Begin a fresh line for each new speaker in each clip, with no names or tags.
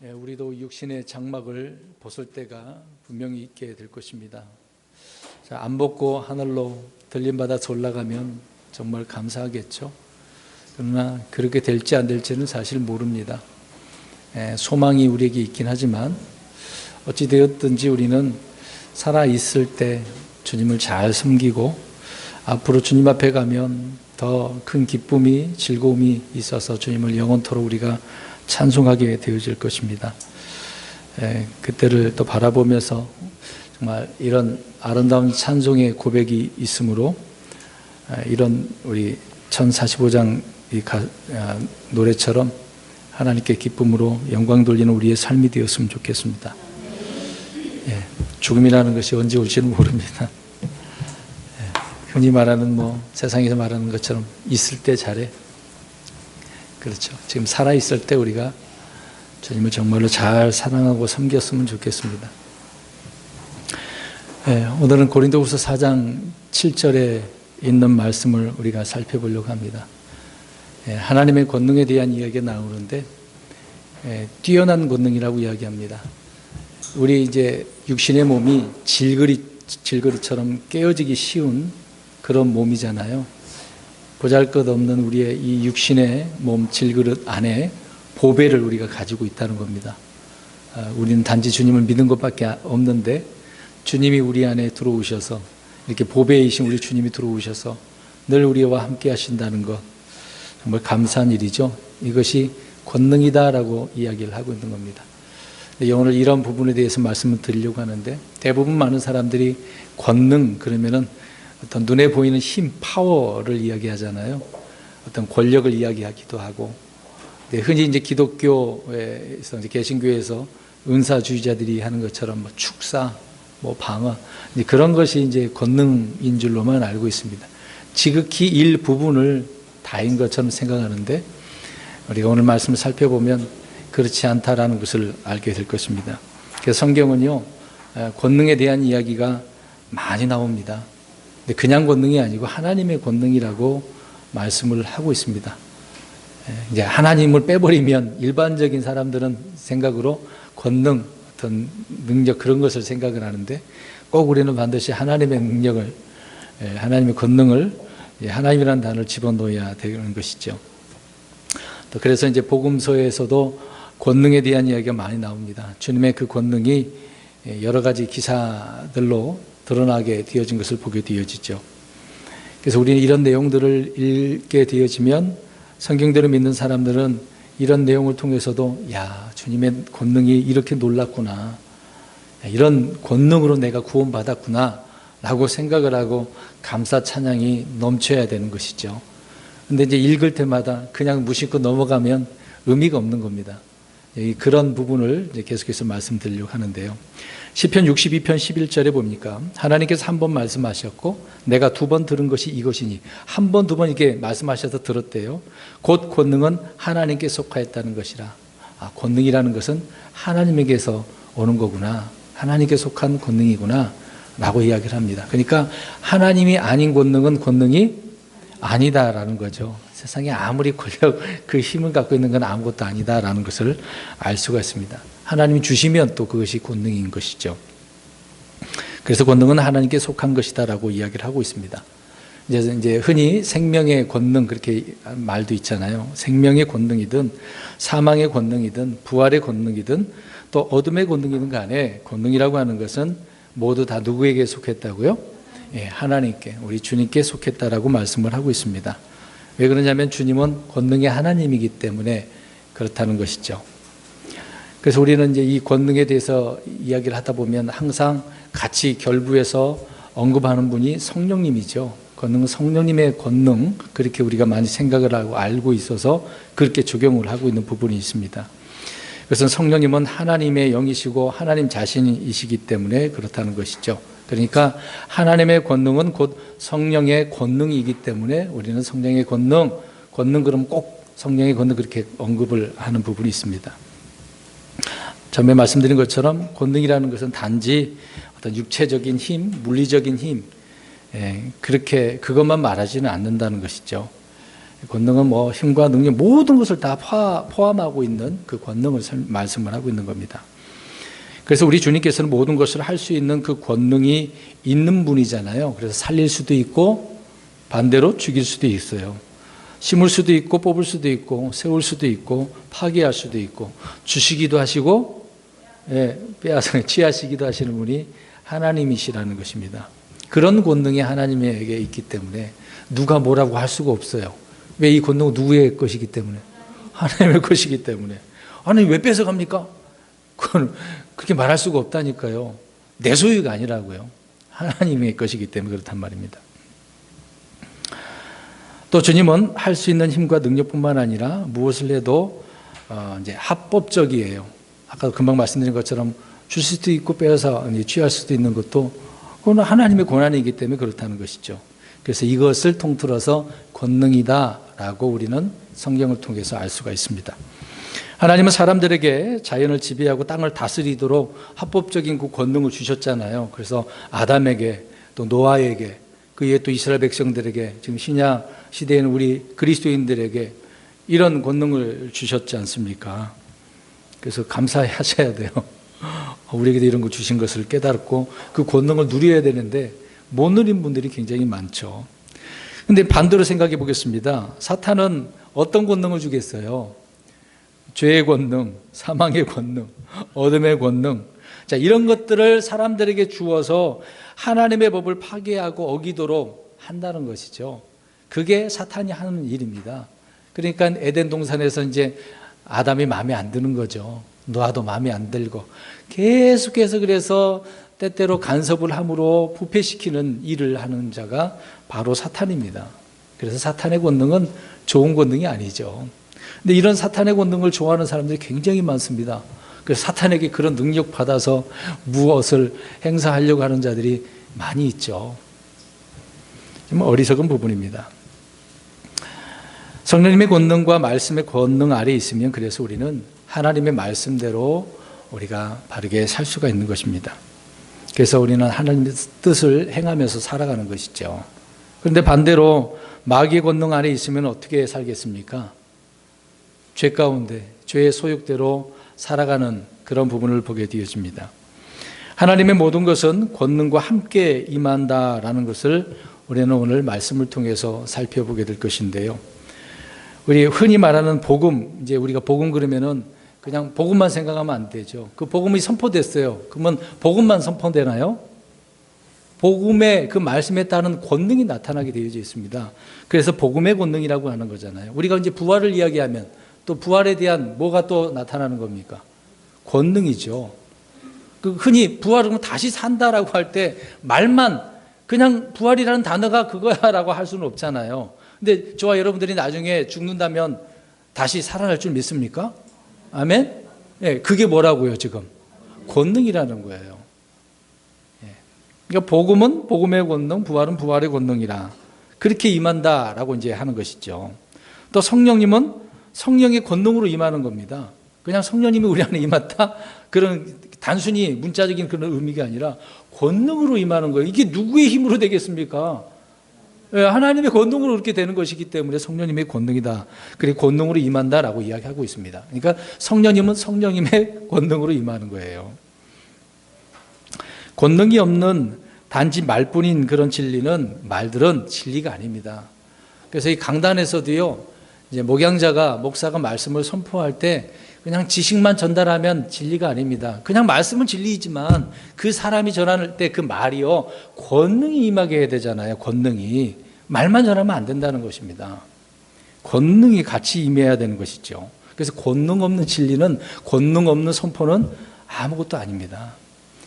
우리도 육신의 장막을 벗을 때가 분명히 있게 될 것입니다. 안 벗고 하늘로 들림받아서 올라가면 정말 감사하겠죠. 그러나 그렇게 될지 안 될지는 사실 모릅니다. 소망이 우리에게 있긴 하지만 어찌되었든지 우리는 살아있을 때 주님을 잘 섬기고 앞으로 주님 앞에 가면 더 큰 기쁨이 즐거움이 있어서 주님을 영원토록 우리가 찬송하게 되어질 것입니다. 그때를 또 바라보면서 정말 이런 아름다운 찬송의 고백이 있으므로 이런 우리 1045장 노래처럼 하나님께 기쁨으로 영광 돌리는 우리의 삶이 되었으면 좋겠습니다. 죽음이라는 것이 언제 올지는 모릅니다. 흔히 말하는 세상에서 말하는 것처럼 있을 때 잘해. 그렇죠. 지금 살아있을 때 우리가 주님을 정말로 잘 사랑하고 섬겼으면 좋겠습니다. 오늘은 고린도후서 4장 7절에 있는 말씀을 우리가 살펴보려고 합니다. 하나님의 권능에 대한 이야기가 나오는데 뛰어난 권능이라고 이야기합니다. 우리 이제 육신의 몸이 질거리처럼 깨어지기 쉬운 그런 몸이잖아요. 보잘것없는 우리의 이 육신의 몸 질그릇 안에 보배를 우리가 가지고 있다는 겁니다. 우리는 단지 주님을 믿는 것밖에 없는데 주님이 우리 안에 들어오셔서 이렇게 보배이신 우리 주님이 들어오셔서 늘 우리와 함께 하신다는 것 정말 감사한 일이죠. 이것이 권능이다라고 이야기를 하고 있는 겁니다. 오늘 이런 부분에 대해서 말씀을 드리려고 하는데 대부분 많은 사람들이 권능 그러면은 어떤 눈에 보이는 힘, 파워를 이야기하잖아요. 어떤 권력을 이야기하기도 하고, 흔히 이제 기독교에서 이제 개신교에서 은사주의자들이 하는 것처럼 축사, 방어, 이제 그런 것이 이제 권능인 줄로만 알고 있습니다. 지극히 일부분을 다인 것처럼 생각하는데 우리가 오늘 말씀을 살펴보면 그렇지 않다라는 것을 알게 될 것입니다. 그래서 성경은요 권능에 대한 이야기가 많이 나옵니다. 그냥 권능이 아니고 하나님의 권능이라고 말씀을 하고 있습니다. 이제 하나님을 빼버리면 일반적인 사람들은 생각으로 권능, 어떤 능력 그런 것을 생각을 하는데 꼭 우리는 반드시 하나님의 능력을, 하나님의 권능을 하나님이라는 단어를 집어넣어야 되는 것이죠. 또 그래서 이제 복음서에서도 권능에 대한 이야기가 많이 나옵니다. 주님의 그 권능이 여러 가지 기사들로 드러나게 되어진 것을 보게 되어지죠. 그래서 우리는 이런 내용들을 읽게 되어지면 성경대로 믿는 사람들은 이런 내용을 통해서도 주님의 권능이 이렇게 놀랍구나, 이런 권능으로 내가 구원받았구나 라고 생각을 하고 감사 찬양이 넘쳐야 되는 것이죠. 근데 이제 읽을 때마다 그냥 무심코 넘어가면 의미가 없는 겁니다. 그런 부분을 이제 계속해서 말씀드리려고 하는데요. 시편 62편 11절에 보니까 하나님께서 한 번 말씀하셨고 내가 두 번 들은 것이 이것이니, 한 번, 두 번 이렇게 말씀하셔서 들었대요. 곧 권능은 하나님께 속하였다는 것이라. 권능이라는 것은 하나님에게서 오는 거구나, 하나님께 속한 권능이구나 라고 이야기를 합니다. 그러니까 하나님이 아닌 권능은 권능이 아니다라는 거죠. 세상에 아무리 권력, 그 힘을 갖고 있는 건 아무것도 아니다라는 것을 알 수가 있습니다. 하나님이 주시면 또 그것이 권능인 것이죠. 그래서 권능은 하나님께 속한 것이다라고 이야기를 하고 있습니다. 이제 흔히 생명의 권능 그렇게 말도 있잖아요. 생명의 권능이든 사망의 권능이든 부활의 권능이든 또 어둠의 권능이든 간에 권능이라고 하는 것은 모두 다 누구에게 속했다고요? 하나님께, 우리 주님께 속했다라고 말씀을 하고 있습니다. 왜 그러냐면 주님은 권능의 하나님이기 때문에 그렇다는 것이죠. 그래서 우리는 이제 이 권능에 대해서 이야기를 하다 보면 항상 같이 결부해서 언급하는 분이 성령님이죠. 권능은 성령님의 권능, 그렇게 우리가 많이 생각을 하고 알고 있어서 그렇게 적용을 하고 있는 부분이 있습니다. 그래서 성령님은 하나님의 영이시고 하나님 자신이시기 때문에 그렇다는 것이죠. 그러니까 하나님의 권능은 곧 성령의 권능이기 때문에 우리는 성령의 권능 그러면 꼭 성령의 권능 그렇게 언급을 하는 부분이 있습니다. 전에 말씀드린 것처럼 권능이라는 것은 단지 어떤 육체적인 힘, 물리적인 힘, 그렇게 그것만 말하지는 않는다는 것이죠. 권능은 뭐 힘과 능력 모든 것을 다 포함하고 있는 그 권능을 말씀을 하고 있는 겁니다. 그래서 우리 주님께서는 모든 것을 할 수 있는 그 권능이 있는 분이잖아요. 그래서 살릴 수도 있고 반대로 죽일 수도 있어요. 심을 수도 있고 뽑을 수도 있고 세울 수도 있고 파괴할 수도 있고 주시기도 하시고 빼앗아 취하시기도 하시는 분이 하나님이시라는 것입니다. 그런 권능이 하나님에게 있기 때문에 누가 뭐라고 할 수가 없어요. 왜? 이 권능은 누구의 것이기 때문에? 하나님의 것이기 때문에. 하나님 왜 뺏어갑니까? 그건 그렇게 말할 수가 없다니까요. 내 소유가 아니라고요. 하나님의 것이기 때문에 그렇단 말입니다. 또 주님은 할 수 있는 힘과 능력뿐만 아니라 무엇을 해도 이제 합법적이에요. 아까 금방 말씀드린 것처럼 줄 수도 있고 빼앗아 취할 수도 있는 것도 그건 하나님의 권한이기 때문에 그렇다는 것이죠. 그래서 이것을 통틀어서 권능이다라고 우리는 성경을 통해서 알 수가 있습니다. 하나님은 사람들에게 자연을 지배하고 땅을 다스리도록 합법적인 그 권능을 주셨잖아요. 그래서 아담에게 또 노아에게 그 이에 또 이스라엘 백성들에게 지금 신약 시대에는 우리 그리스도인들에게 이런 권능을 주셨지 않습니까? 그래서 감사하셔야 돼요. 우리에게도 이런 거 주신 것을 깨닫고 그 권능을 누려야 되는데 못 누린 분들이 굉장히 많죠. 그런데 반대로 생각해 보겠습니다. 사탄은 어떤 권능을 주겠어요? 죄의 권능, 사망의 권능, 어둠의 권능. 자, 이런 것들을 사람들에게 주어서 하나님의 법을 파괴하고 어기도록 한다는 것이죠. 그게 사탄이 하는 일입니다. 그러니까 에덴 동산에서 이제 아담이 마음에 안 드는 거죠. 노아도 마음에 안 들고 계속해서 그래서 때때로 간섭을 함으로 부패시키는 일을 하는 자가 바로 사탄입니다. 그래서 사탄의 권능은 좋은 권능이 아니죠. 근데 이런 사탄의 권능을 좋아하는 사람들이 굉장히 많습니다. 그래서 사탄에게 그런 능력 받아서 무엇을 행사하려고 하는 자들이 많이 있죠. 좀 어리석은 부분입니다. 성령님의 권능과 말씀의 권능 아래에 있으면 그래서 우리는 하나님의 말씀대로 우리가 바르게 살 수가 있는 것입니다. 그래서 우리는 하나님의 뜻을 행하면서 살아가는 것이죠. 그런데 반대로 마귀의 권능 아래에 있으면 어떻게 살겠습니까? 죄 가운데 죄의 소욕대로 살아가는 그런 부분을 보게 되어집니다. 하나님의 모든 것은 권능과 함께 임한다라는 것을 우리는 오늘 말씀을 통해서 살펴보게 될 것인데요. 우리 흔히 말하는 복음, 이제 우리가 복음 그러면은 그냥 복음만 생각하면 안 되죠. 그 복음이 선포됐어요. 그러면 복음만 선포되나요? 복음의 그 말씀에 따른 권능이 나타나게 되어져 있습니다. 그래서 복음의 권능이라고 하는 거잖아요. 우리가 이제 부활을 이야기하면 또 부활에 대한 뭐가 또 나타나는 겁니까? 권능이죠. 그 흔히 부활은 다시 산다라고 할 때 말만 그냥 부활이라는 단어가 그거야라고 할 수는 없잖아요. 근데 저와 여러분들이 나중에 죽는다면 다시 살아날 줄 믿습니까? 아멘? 예, 그게 뭐라고요, 지금? 권능이라는 거예요. 예. 그러니까 복음은 복음의 권능, 부활은 부활의 권능이라. 그렇게 임한다라고 이제 하는 것이죠. 또 성령님은 성령의 권능으로 임하는 겁니다. 그냥 성령님이 우리 안에 임했다? 그런 단순히 문자적인 그런 의미가 아니라 권능으로 임하는 거예요. 이게 누구의 힘으로 되겠습니까? 하나님의 권능으로 그렇게 되는 것이기 때문에 성령님의 권능이다. 그리고 권능으로 임한다라고 이야기하고 있습니다. 그러니까 성령님은 성령님의 권능으로 임하는 거예요. 권능이 없는 단지 말뿐인 그런 진리는 말들은 진리가 아닙니다. 그래서 이 강단에서도요, 이제 목사가 말씀을 선포할 때 그냥 지식만 전달하면 진리가 아닙니다. 그냥 말씀은 진리이지만 그 사람이 전할 때 그 말이요, 권능이 임하게 해야 되잖아요. 권능이. 말만 전하면 안 된다는 것입니다. 권능이 같이 임해야 되는 것이죠. 그래서 권능 없는 진리는, 권능 없는 선포는 아무것도 아닙니다.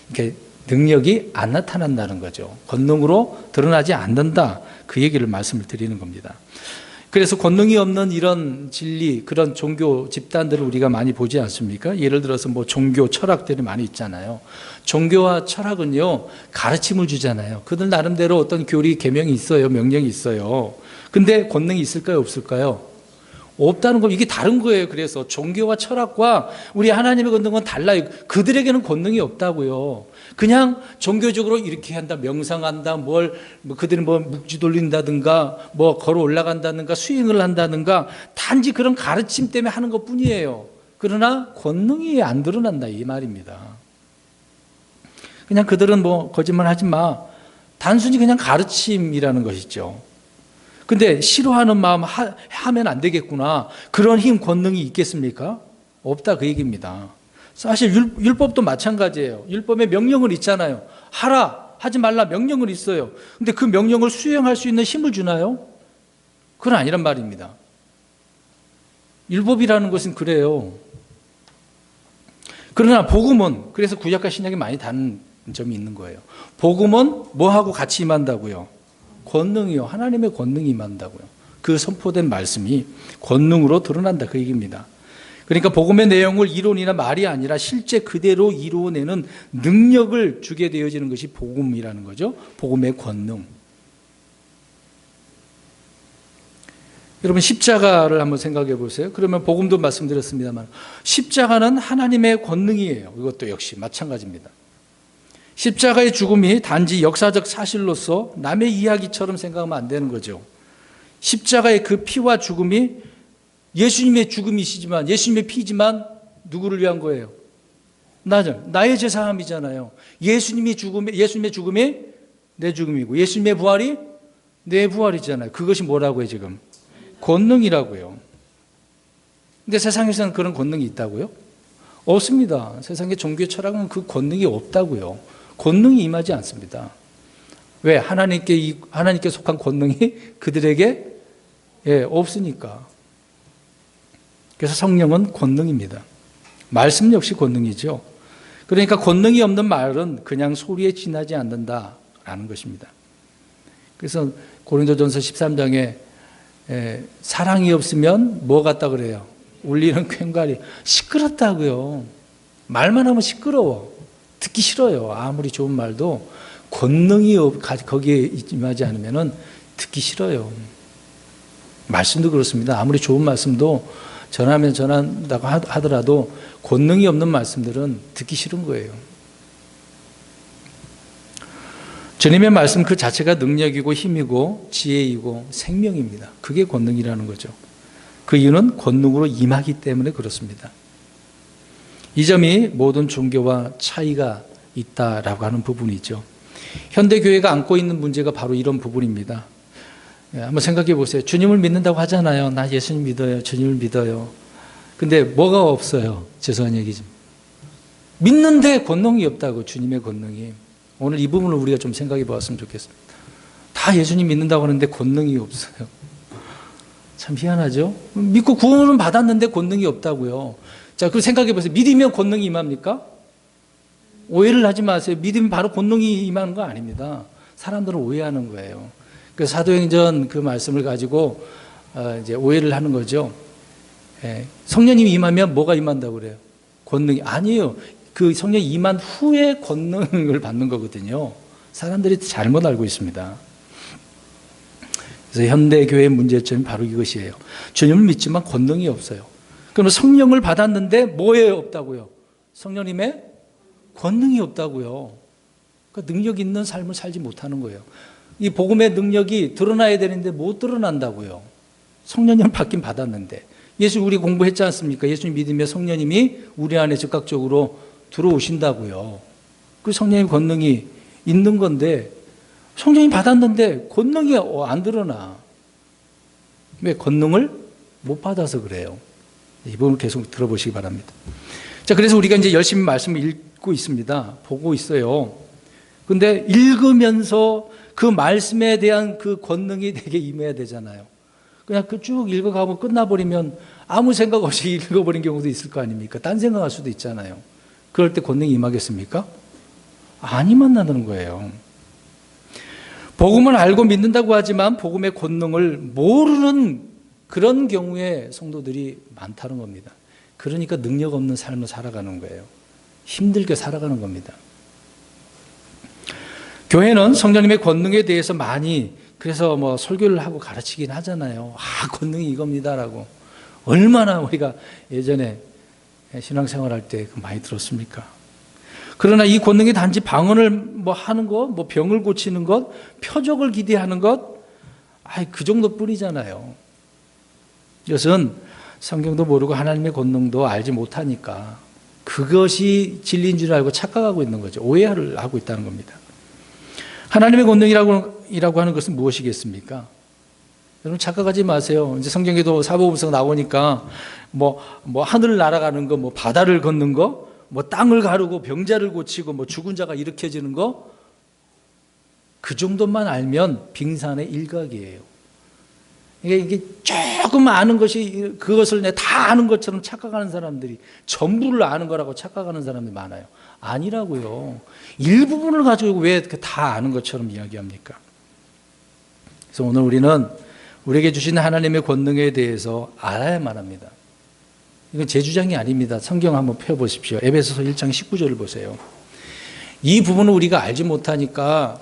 이렇게 능력이 안 나타난다는 거죠. 권능으로 드러나지 않는다. 그 얘기를 말씀을 드리는 겁니다. 그래서 권능이 없는 이런 진리, 그런 종교 집단들을 우리가 많이 보지 않습니까? 예를 들어서 뭐 종교 철학들이 많이 있잖아요. 종교와 철학은요, 가르침을 주잖아요. 그들 나름대로 어떤 교리, 계명이 있어요. 명령이 있어요. 근데 권능이 있을까요? 없을까요? 없다는 거, 이게 다른 거예요. 그래서 종교와 철학과 우리 하나님의 권능은 달라요. 그들에게는 권능이 없다고요. 그냥 종교적으로 이렇게 한다, 명상한다, 뭐 그들은 뭐 묵지 돌린다든가, 뭐 걸어 올라간다든가, 수행을 한다든가, 단지 그런 가르침 때문에 하는 것 뿐이에요. 그러나 권능이 안 드러난다, 이 말입니다. 그냥 그들은 뭐 거짓말 하지 마. 단순히 그냥 가르침이라는 것이죠. 근데 싫어하는 마음 하면 안 되겠구나. 그런 힘, 권능이 있겠습니까? 없다, 그 얘기입니다. 사실 율법도 마찬가지예요. 율법에 명령은 있잖아요. 하라, 하지 말라 명령은 있어요. 근데 그 명령을 수행할 수 있는 힘을 주나요? 그건 아니란 말입니다. 율법이라는 것은 그래요. 그러나 복음은, 그래서 구약과 신약이 많이 다른 점이 있는 거예요. 복음은 뭐하고 같이 임한다고요? 권능이요. 하나님의 권능이 임한다고요. 그 선포된 말씀이 권능으로 드러난다, 그 얘기입니다. 그러니까 복음의 내용을 이론이나 말이 아니라 실제 그대로 이루어내는 능력을 주게 되어지는 것이 복음이라는 거죠. 복음의 권능. 여러분, 십자가를 한번 생각해 보세요. 그러면 복음도 말씀드렸습니다만 십자가는 하나님의 권능이에요. 이것도 역시 마찬가지입니다. 십자가의 죽음이 단지 역사적 사실로서 남의 이야기처럼 생각하면 안 되는 거죠. 십자가의 그 피와 죽음이 예수님의 죽음이시지만, 예수님의 피지만 누구를 위한 거예요? 나의 제사함이잖아요. 예수님의 죽음이 내 죽음이고, 예수님의 부활이 내 부활이잖아요. 그것이 뭐라고요, 지금? 권능이라고요. 근데 세상에서는 그런 권능이 있다고요? 없습니다. 세상의 종교 철학은 그 권능이 없다고요. 권능이 임하지 않습니다. 왜? 하나님께 속한 권능이 그들에게 없으니까. 그래서 성령은 권능입니다. 말씀 역시 권능이죠. 그러니까 권능이 없는 말은 그냥 소리에 지나지 않는다라는 것입니다. 그래서 고린도전서 13장에 사랑이 없으면 뭐 같다 그래요? 울리는 꽹과리. 시끄럽다고요. 말만 하면 시끄러워. 듣기 싫어요. 아무리 좋은 말도 권능이 거기에 임하지 않으면 듣기 싫어요. 말씀도 그렇습니다. 아무리 좋은 말씀도 전한다고 하더라도 권능이 없는 말씀들은 듣기 싫은 거예요. 주님의 말씀 그 자체가 능력이고 힘이고 지혜이고 생명입니다. 그게 권능이라는 거죠. 그 이유는 권능으로 임하기 때문에 그렇습니다. 이 점이 모든 종교와 차이가 있다라고 하는 부분이죠. 현대교회가 안고 있는 문제가 바로 이런 부분입니다. 한번 생각해 보세요. 주님을 믿는다고 하잖아요. 나 예수님 믿어요. 주님을 믿어요. 근데 뭐가 없어요? 죄송한 얘기죠. 믿는데 권능이 없다고, 주님의 권능이. 오늘 이 부분을 우리가 좀 생각해 보았으면 좋겠습니다. 다 예수님 믿는다고 하는데 권능이 없어요. 참 희한하죠? 믿고 구원은 받았는데 권능이 없다고요. 자, 그럼 생각해 보세요. 믿으면 권능이 임합니까? 오해를 하지 마세요. 믿으면 바로 권능이 임하는 거 아닙니다. 사람들은 오해하는 거예요. 그 사도행전 그 말씀을 가지고 이제 오해를 하는 거죠. 성령님이 임하면 뭐가 임한다고 그래요? 권능이 아니에요. 그 성령이 임한 후에 권능을 받는 거거든요. 사람들이 잘못 알고 있습니다. 그래서 현대 교회의 문제점이 바로 이것이에요. 주님을 믿지만 권능이 없어요. 그럼 성령을 받았는데 뭐에 없다고요? 성령님의 권능이 없다고요. 그러니까 능력 있는 삶을 살지 못하는 거예요. 이 복음의 능력이 드러나야 되는데 못 드러난다고요. 성령님 받긴 받았는데. 예수 우리 공부했지 않습니까? 예수님 믿으면 성령님이 우리 안에 즉각적으로 들어오신다고요. 그 성령의 권능이 있는 건데 성령님 받았는데 권능이 안 드러나. 왜? 권능을 못 받아서 그래요. 이 부분을 계속 들어보시기 바랍니다. 자, 그래서 우리가 이제 열심히 말씀을 읽고 있습니다. 보고 있어요. 근데 읽으면서 그 말씀에 대한 그 권능이 되게 임해야 되잖아요. 그냥 그 쭉 읽어가고 끝나버리면 아무 생각 없이 읽어버린 경우도 있을 거 아닙니까? 딴 생각할 수도 있잖아요. 그럴 때 권능이 임하겠습니까? 안 임한다는 거예요. 복음을 알고 믿는다고 하지만 복음의 권능을 모르는 그런 경우에 성도들이 많다는 겁니다. 그러니까 능력 없는 삶을 살아가는 거예요. 힘들게 살아가는 겁니다. 교회는 성령님의 권능에 대해서 많이 그래서 설교를 하고 가르치긴 하잖아요. 권능이 이겁니다라고. 얼마나 우리가 예전에 신앙생활할 때 많이 들었습니까? 그러나 이 권능이 단지 방언을 뭐 하는 것, 뭐 병을 고치는 것, 표적을 기대하는 것, 그 정도뿐이잖아요. 이것은 성경도 모르고 하나님의 권능도 알지 못하니까 그것이 진리인 줄 알고 착각하고 있는 거죠. 오해를 하고 있다는 겁니다. 하나님의 권능이라고 하는 것은 무엇이겠습니까? 여러분 착각하지 마세요. 이제 성경에도 사복음서 나오니까 뭐 하늘을 날아가는 거, 뭐 바다를 걷는 거, 뭐 땅을 가르고 병자를 고치고 뭐 죽은 자가 일으켜지는 거, 그 정도만 알면 빙산의 일각이에요. 이게 조금 아는 것이 그것을 내 다 아는 것처럼 착각하는 사람들이 전부를 아는 거라고 착각하는 사람들이 많아요. 아니라고요. 일부분을 가지고 왜 다 아는 것처럼 이야기합니까? 그래서 오늘 우리는 우리에게 주신 하나님의 권능에 대해서 알아야만 합니다. 이건 제 주장이 아닙니다. 성경 한번 펴보십시오. 에베소서 1장 19절을 보세요. 이 부분을 우리가 알지 못하니까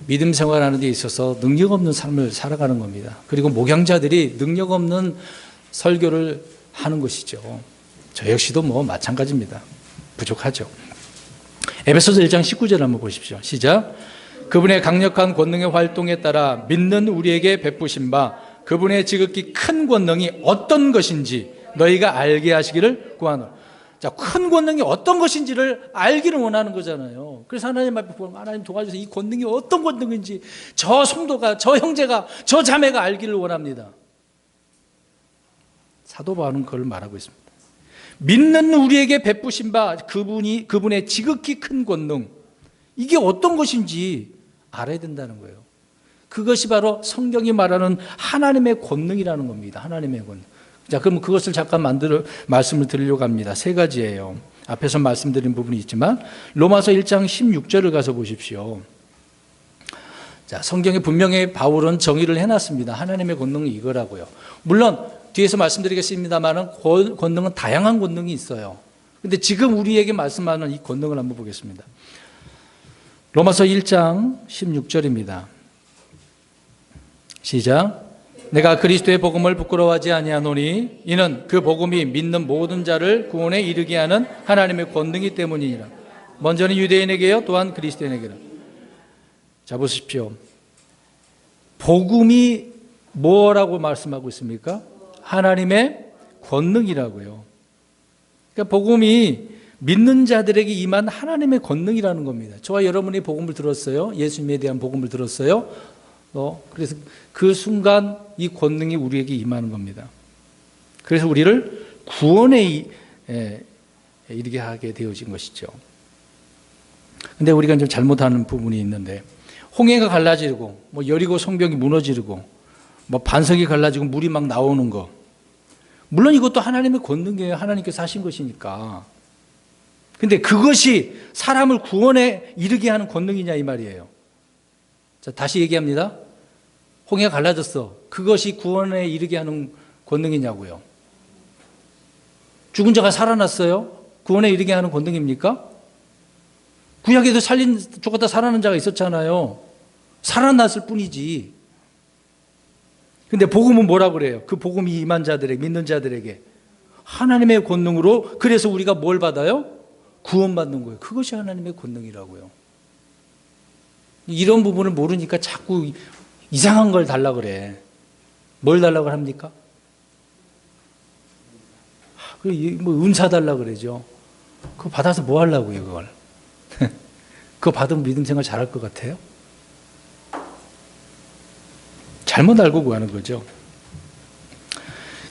믿음 생활하는 데 있어서 능력 없는 삶을 살아가는 겁니다. 그리고 목양자들이 능력 없는 설교를 하는 것이죠. 저 역시도 뭐 마찬가지입니다. 부족하죠. 에베소서 1장 19절 한번 보십시오. 시작. 그분의 강력한 권능의 활동에 따라 믿는 우리에게 베푸신 바 그분의 지극히 큰 권능이 어떤 것인지 너희가 알게 하시기를 구하노라. 자, 큰 권능이 어떤 것인지를 알기를 원하는 거잖아요. 그래서 하나님 앞에 보면 하나님 도와주세요. 이 권능이 어떤 권능인지 저 성도가, 저 형제가, 저 자매가 알기를 원합니다. 사도 바울은 그걸 말하고 있습니다. 믿는 우리에게 베푸신 바 그분의 지극히 큰 권능, 이게 어떤 것인지 알아야 된다는 거예요. 그것이 바로 성경이 말하는 하나님의 권능이라는 겁니다. 하나님의 권능. 자, 그럼 그것을 잠깐 말씀을 드리려고 합니다. 세 가지예요. 앞에서 말씀드린 부분이 있지만 로마서 1장 16절을 가서 보십시오. 자, 성경에 분명히 바울은 정의를 해놨습니다. 하나님의 권능이 이거라고요. 물론 뒤에서 말씀드리겠습니다만 권능은 다양한 권능이 있어요. 근데 지금 우리에게 말씀하는 이 권능을 한번 보겠습니다. 로마서 1장 16절입니다. 시작. 내가 그리스도의 복음을 부끄러워하지 아니하노니 이는 그 복음이 믿는 모든 자를 구원에 이르게 하는 하나님의 권능이 때문이니라. 먼저는 유대인에게요, 또한 그리스도인에게라. 자, 보십시오. 복음이 뭐라고 말씀하고 있습니까? 하나님의 권능이라고요. 그러니까 복음이 믿는 자들에게 임한 하나님의 권능이라는 겁니다. 저와 여러분이 복음을 들었어요. 예수님에 대한 복음을 들었어요. 그래서 그 순간 이 권능이 우리에게 임하는 겁니다. 그래서 우리를 구원에 이르게 하게 되어진 것이죠. 근데 우리가 좀 잘못하는 부분이 있는데, 홍해가 갈라지고, 뭐 여리고 성벽이 무너지고, 뭐 반석이 갈라지고 물이 막 나오는 거. 물론 이것도 하나님의 권능이에요. 하나님께서 하신 것이니까. 근데 그것이 사람을 구원에 이르게 하는 권능이냐 이 말이에요. 자, 다시 얘기합니다. 홍해가 갈라졌어. 그것이 구원에 이르게 하는 권능이냐고요. 죽은 자가 살아났어요. 구원에 이르게 하는 권능입니까? 구약에도 죽었다 살아난 자가 있었잖아요. 살아났을 뿐이지. 근데 복음은 뭐라고 그래요? 그 복음이 임한 자들에게, 믿는 자들에게 하나님의 권능으로, 그래서 우리가 뭘 받아요? 구원받는 거예요. 그것이 하나님의 권능이라고요. 이런 부분을 모르니까 자꾸 이상한 걸 달라고 그래. 뭘 달라고 합니까? 뭐 은사 달라고 그러죠. 그거 받아서 뭐 하려고요, 그걸? 그거 받으면 믿음 생활 잘할 것 같아요? 잘못 알고 구하는 거죠.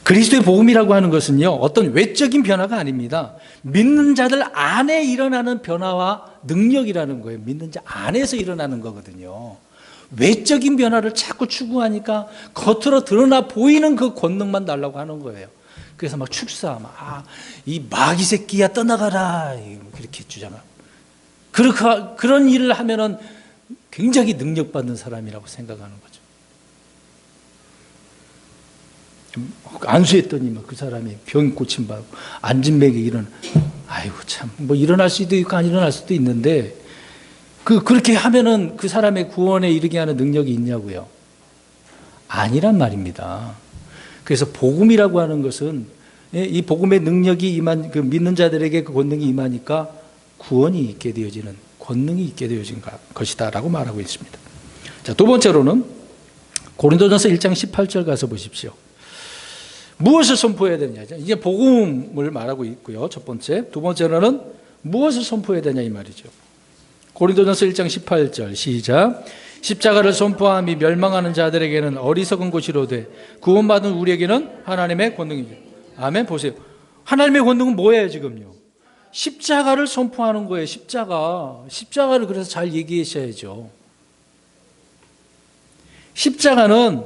그리스도의 복음이라고 하는 것은요, 어떤 외적인 변화가 아닙니다. 믿는 자들 안에 일어나는 변화와 능력이라는 거예요. 믿는 자 안에서 일어나는 거거든요. 외적인 변화를 자꾸 추구하니까 겉으로 드러나 보이는 그 권능만 달라고 하는 거예요. 그래서 막 축사, 이 마귀 새끼야 떠나가라, 그렇게 주장하고. 그런 일을 하면은 굉장히 능력받는 사람이라고 생각하는 거죠. 안수했더니 그 사람이 병 고침받고 안진맥이 아이고 참, 뭐 일어날 수도 있고 안 일어날 수도 있는데, 그렇게 하면은 그 사람의 구원에 이르게 하는 능력이 있냐고요? 아니란 말입니다. 그래서 복음이라고 하는 것은 이 복음의 능력이 그 믿는 자들에게 그 권능이 임하니까 구원이 있게 되어지는, 권능이 있게 되어진 것이다라고 말하고 있습니다. 자, 두 번째로는 고린도전서 1장 18절 가서 보십시오. 무엇을 선포해야 되느냐. 이제 복음을 말하고 있고요. 첫 번째. 두 번째로는 무엇을 선포해야 되냐 이 말이죠. 고린도전서 1장 18절 시작. 십자가를 선포함이 멸망하는 자들에게는 어리석은 것이로되 구원받은 우리에게는 하나님의 권능이죠. 아멘. 보세요. 하나님의 권능은 뭐예요 지금요? 십자가를 선포하는 거예요. 십자가를 그래서 잘 얘기하셔야죠. 십자가는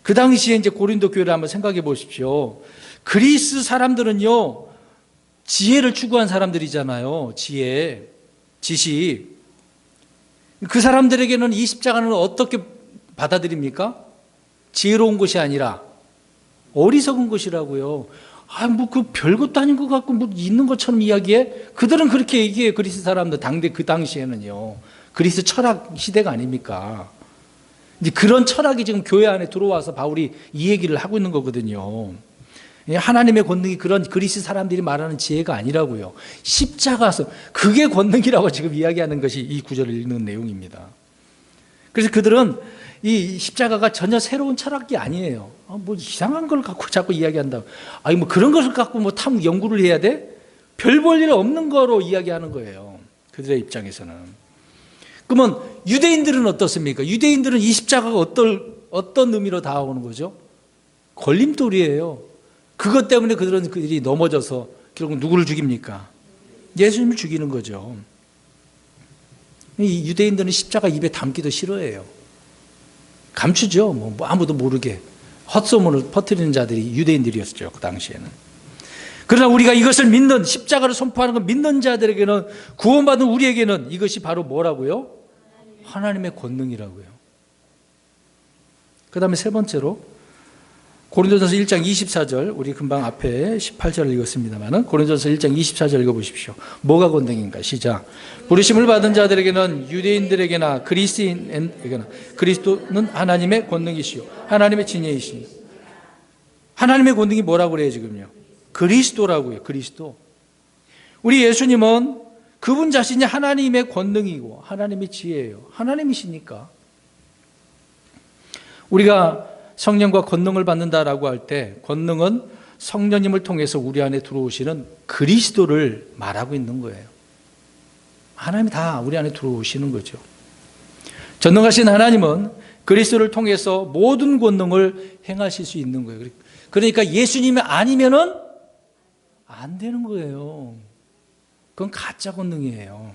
그 당시에 이제 고린도 교회를 한번 생각해 보십시오. 그리스 사람들은요, 지혜를 추구한 사람들이잖아요. 지식. 그 사람들에게는 이 십자가는 어떻게 받아들입니까? 지혜로운 것이 아니라 어리석은 것이라고요. 뭐 그 별것도 아닌 것 같고 뭐 있는 것처럼 이야기해? 그들은 그렇게 얘기해요. 그리스 사람들 그 당시에는요. 그리스 철학 시대가 아닙니까? 이제 그런 철학이 지금 교회 안에 들어와서 바울이 이 얘기를 하고 있는 거거든요. 하나님의 권능이 그런 그리스 사람들이 말하는 지혜가 아니라고요. 십자가서 그게 권능이라고 지금 이야기하는 것이 이 구절을 읽는 내용입니다. 그래서 그들은 이 십자가가 전혀 새로운 철학이 아니에요. 뭐 이상한 걸 갖고 자꾸 이야기한다. 아니 뭐 그런 것을 갖고 뭐 연구를 해야 돼? 별 볼 일 없는 거로 이야기하는 거예요. 그들의 입장에서는. 그러면 유대인들은 어떻습니까? 유대인들은 이 십자가가 어떤 의미로 다가오는 거죠? 걸림돌이에요. 그것 때문에 그들이 넘어져서 결국 누구를 죽입니까? 예수님을 죽이는 거죠. 이 유대인들은 십자가 입에 담기도 싫어해요. 감추죠. 뭐 아무도 모르게. 헛소문을 퍼뜨리는 자들이 유대인들이었죠. 그 당시에는. 그러나 우리가 이것을 믿는, 십자가를 선포하는 걸 믿는 자들에게는, 구원받은 우리에게는 이것이 바로 뭐라고요? 하나님의 권능이라고요. 그 다음에 세 번째로 고린도전서 1장 24절, 우리 금방 앞에 18절을 읽었습니다만 고린도전서 1장 24절 읽어보십시오. 뭐가 권능인가? 시작. 부르심을 받은 자들에게는, 유대인들에게나 그리스인에게나 그리스도는 하나님의 권능이시요 하나님의 진예이시니. 하나님의 권능이 뭐라고 그래요 지금요? 그리스도라고요. 그리스도. 우리 예수님은 그분 자신이 하나님의 권능이고 하나님의 지혜예요. 하나님이시니까. 우리가 성령과 권능을 받는다라고 할 때, 권능은 성령님을 통해서 우리 안에 들어오시는 그리스도를 말하고 있는 거예요. 하나님이 다 우리 안에 들어오시는 거죠. 전능하신 하나님은 그리스도를 통해서 모든 권능을 행하실 수 있는 거예요. 그러니까 예수님이 아니면은 안 되는 거예요. 그건 가짜 권능이에요.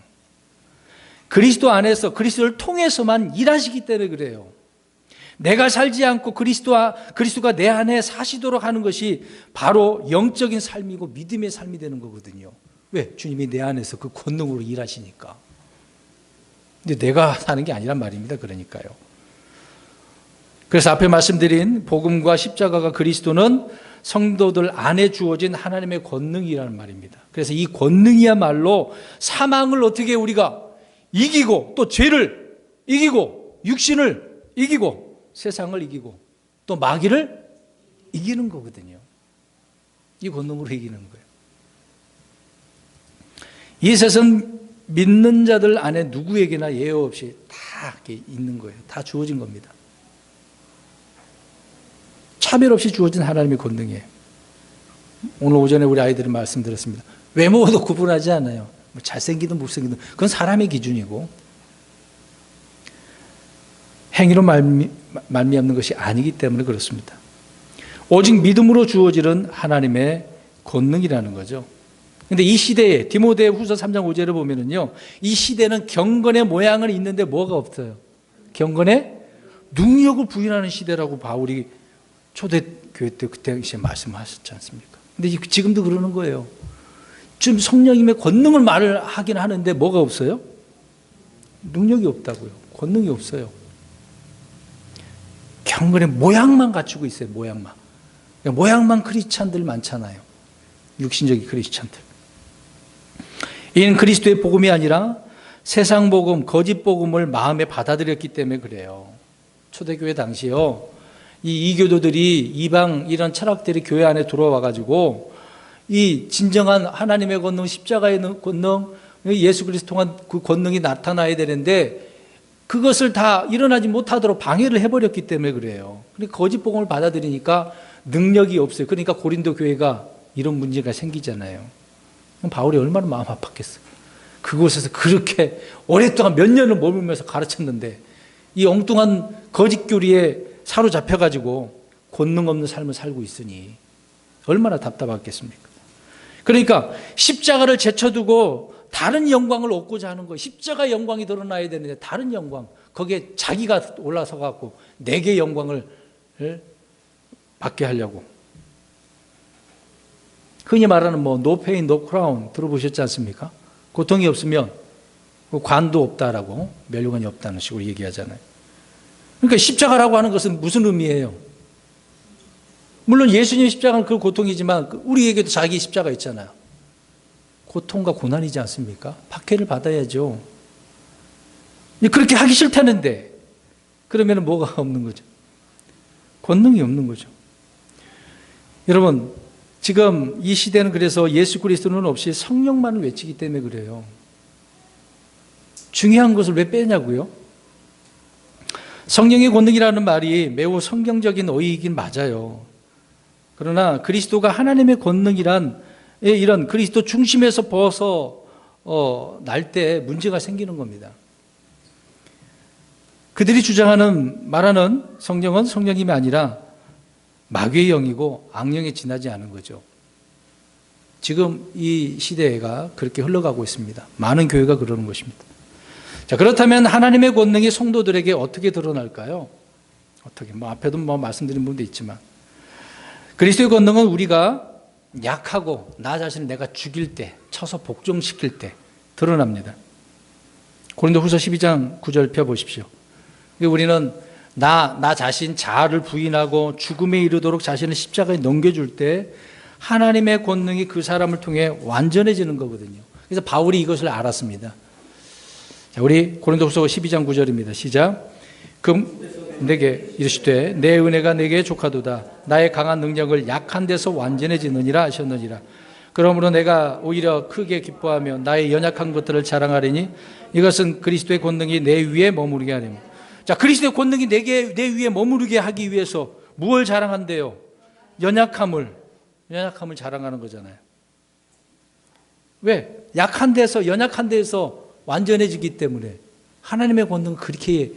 그리스도 안에서, 그리스도를 통해서만 일하시기 때문에 그래요. 내가 살지 않고 그리스도가 내 안에 사시도록 하는 것이 바로 영적인 삶이고 믿음의 삶이 되는 거거든요. 왜? 주님이 내 안에서 그 권능으로 일하시니까. 근데 내가 사는 게 아니란 말입니다. 그러니까요. 그래서 앞에 말씀드린 복음과 십자가가 그리스도는 성도들 안에 주어진 하나님의 권능이라는 말입니다. 그래서 이 권능이야말로 사망을 어떻게 우리가 이기고, 또 죄를 이기고, 육신을 이기고, 세상을 이기고, 또 마귀를 이기는 거거든요. 이 권능으로 이기는 거예요. 이 세상 믿는 자들 안에 누구에게나 예외 없이 다 있는 거예요. 다 주어진 겁니다. 차별 없이 주어진 하나님의 권능이에요. 오늘 오전에 우리 아이들이 말씀드렸습니다. 외모도 구분하지 않아요. 뭐 잘생기든 못생기든 그건 사람의 기준이고, 행위로 말미암는 것이 아니기 때문에 그렇습니다. 오직 믿음으로 주어지는 하나님의 권능이라는 거죠. 그런데 이 시대에 디모데후서 3장 5절을 보면은요, 이 시대는 경건의 모양은 있는데 뭐가 없어요? 경건의 능력을 부인하는 시대라고 바울이 초대교회 때 그때 당시에 말씀하셨지 않습니까? 근데 지금도 그러는 거예요. 지금 성령님의 권능을 말을 하긴 하는데 뭐가 없어요? 능력이 없다고요. 권능이 없어요. 경건의 모양만 갖추고 있어요. 모양만 크리스찬들 많잖아요. 육신적인 크리스찬들. 이는 그리스도의 복음이 아니라 세상 복음, 거짓 복음을 마음에 받아들였기 때문에 그래요. 초대교회 당시요, 이 이교도들이 이방 이런 철학들이 교회 안에 들어와 가지고 이 진정한 하나님의 권능, 십자가의 권능, 예수 그리스도 통한 그 권능이 나타나야 되는데 그것을 다 일어나지 못하도록 방해를 해버렸기 때문에 그래요. 그러니까 거짓 복음을 받아들이니까 능력이 없어요. 그러니까 고린도 교회가 이런 문제가 생기잖아요. 바울이 얼마나 마음 아팠겠어요. 그곳에서 그렇게 오랫동안 몇 년을 머물면서 가르쳤는데 이 엉뚱한 거짓 교리에 사로잡혀가지고 권능 없는 삶을 살고 있으니 얼마나 답답했겠습니까? 그러니까 십자가를 제쳐두고 다른 영광을 얻고자 하는 거예요. 십자가 영광이 드러나야 되는데 다른 영광, 거기에 자기가 올라서 갖고 내게 영광을 받게 하려고. 흔히 말하는 no pain, no crown 들어보셨지 않습니까? 고통이 없으면 관도 없다라고, 면류관이 없다는 식으로 얘기하잖아요. 그러니까 십자가라고 하는 것은 무슨 의미예요? 물론 예수님의 십자가는 그 고통이지만 우리에게도 자기 십자가 있잖아요. 고통과 고난이지 않습니까? 박해를 받아야죠. 그렇게 하기 싫다는데 그러면 뭐가 없는 거죠? 권능이 없는 거죠. 여러분, 지금 이 시대는 그래서 예수 그리스도는 없이 성령만을 외치기 때문에 그래요. 중요한 것을 왜 빼냐고요? 성령의 권능이라는 말이 매우 성경적인 어휘이긴 맞아요. 그러나 그리스도가 하나님의 권능이란 이런 그리스도 중심에서 벗어 날 때 문제가 생기는 겁니다. 그들이 말하는 성령은 성령님이 아니라 마귀의 영이고 악령에 지나지 않은 거죠. 지금 이 시대가 그렇게 흘러가고 있습니다. 많은 교회가 그러는 것입니다. 자, 그렇다면 하나님의 권능이 성도들에게 어떻게 드러날까요? 어떻게? 앞에도 말씀드린 부분도 있지만 그리스도의 권능은 우리가 약하고 나 자신을 내가 죽일 때, 쳐서 복종시킬 때 드러납니다. 고린도후서 12장 9절 펴보십시오. 우리는 나 자신 자아를 부인하고 죽음에 이르도록 자신을 십자가에 넘겨줄 때 하나님의 권능이 그 사람을 통해 완전해지는 거거든요. 그래서 바울이 이것을 알았습니다. 자, 우리 고린도후서 12장 9절입니다. 시작. 내게 이르시되 내 은혜가 내게 족하도다. 나의 강한 능력을 약한 데서 완전해지느니라 하셨느니라. 그러므로 내가 오히려 크게 기뻐하며 나의 연약한 것들을 자랑하리니 이것은 그리스도의 권능이 내 위에 머무르게 하리니. 자, 그리스도의 권능이 내 위에 머무르게 하기 위해서 무엇을 자랑한대요? 연약함을 자랑하는 거잖아요. 왜? 연약한 데서 완전해지기 때문에 하나님의 권능은 그렇게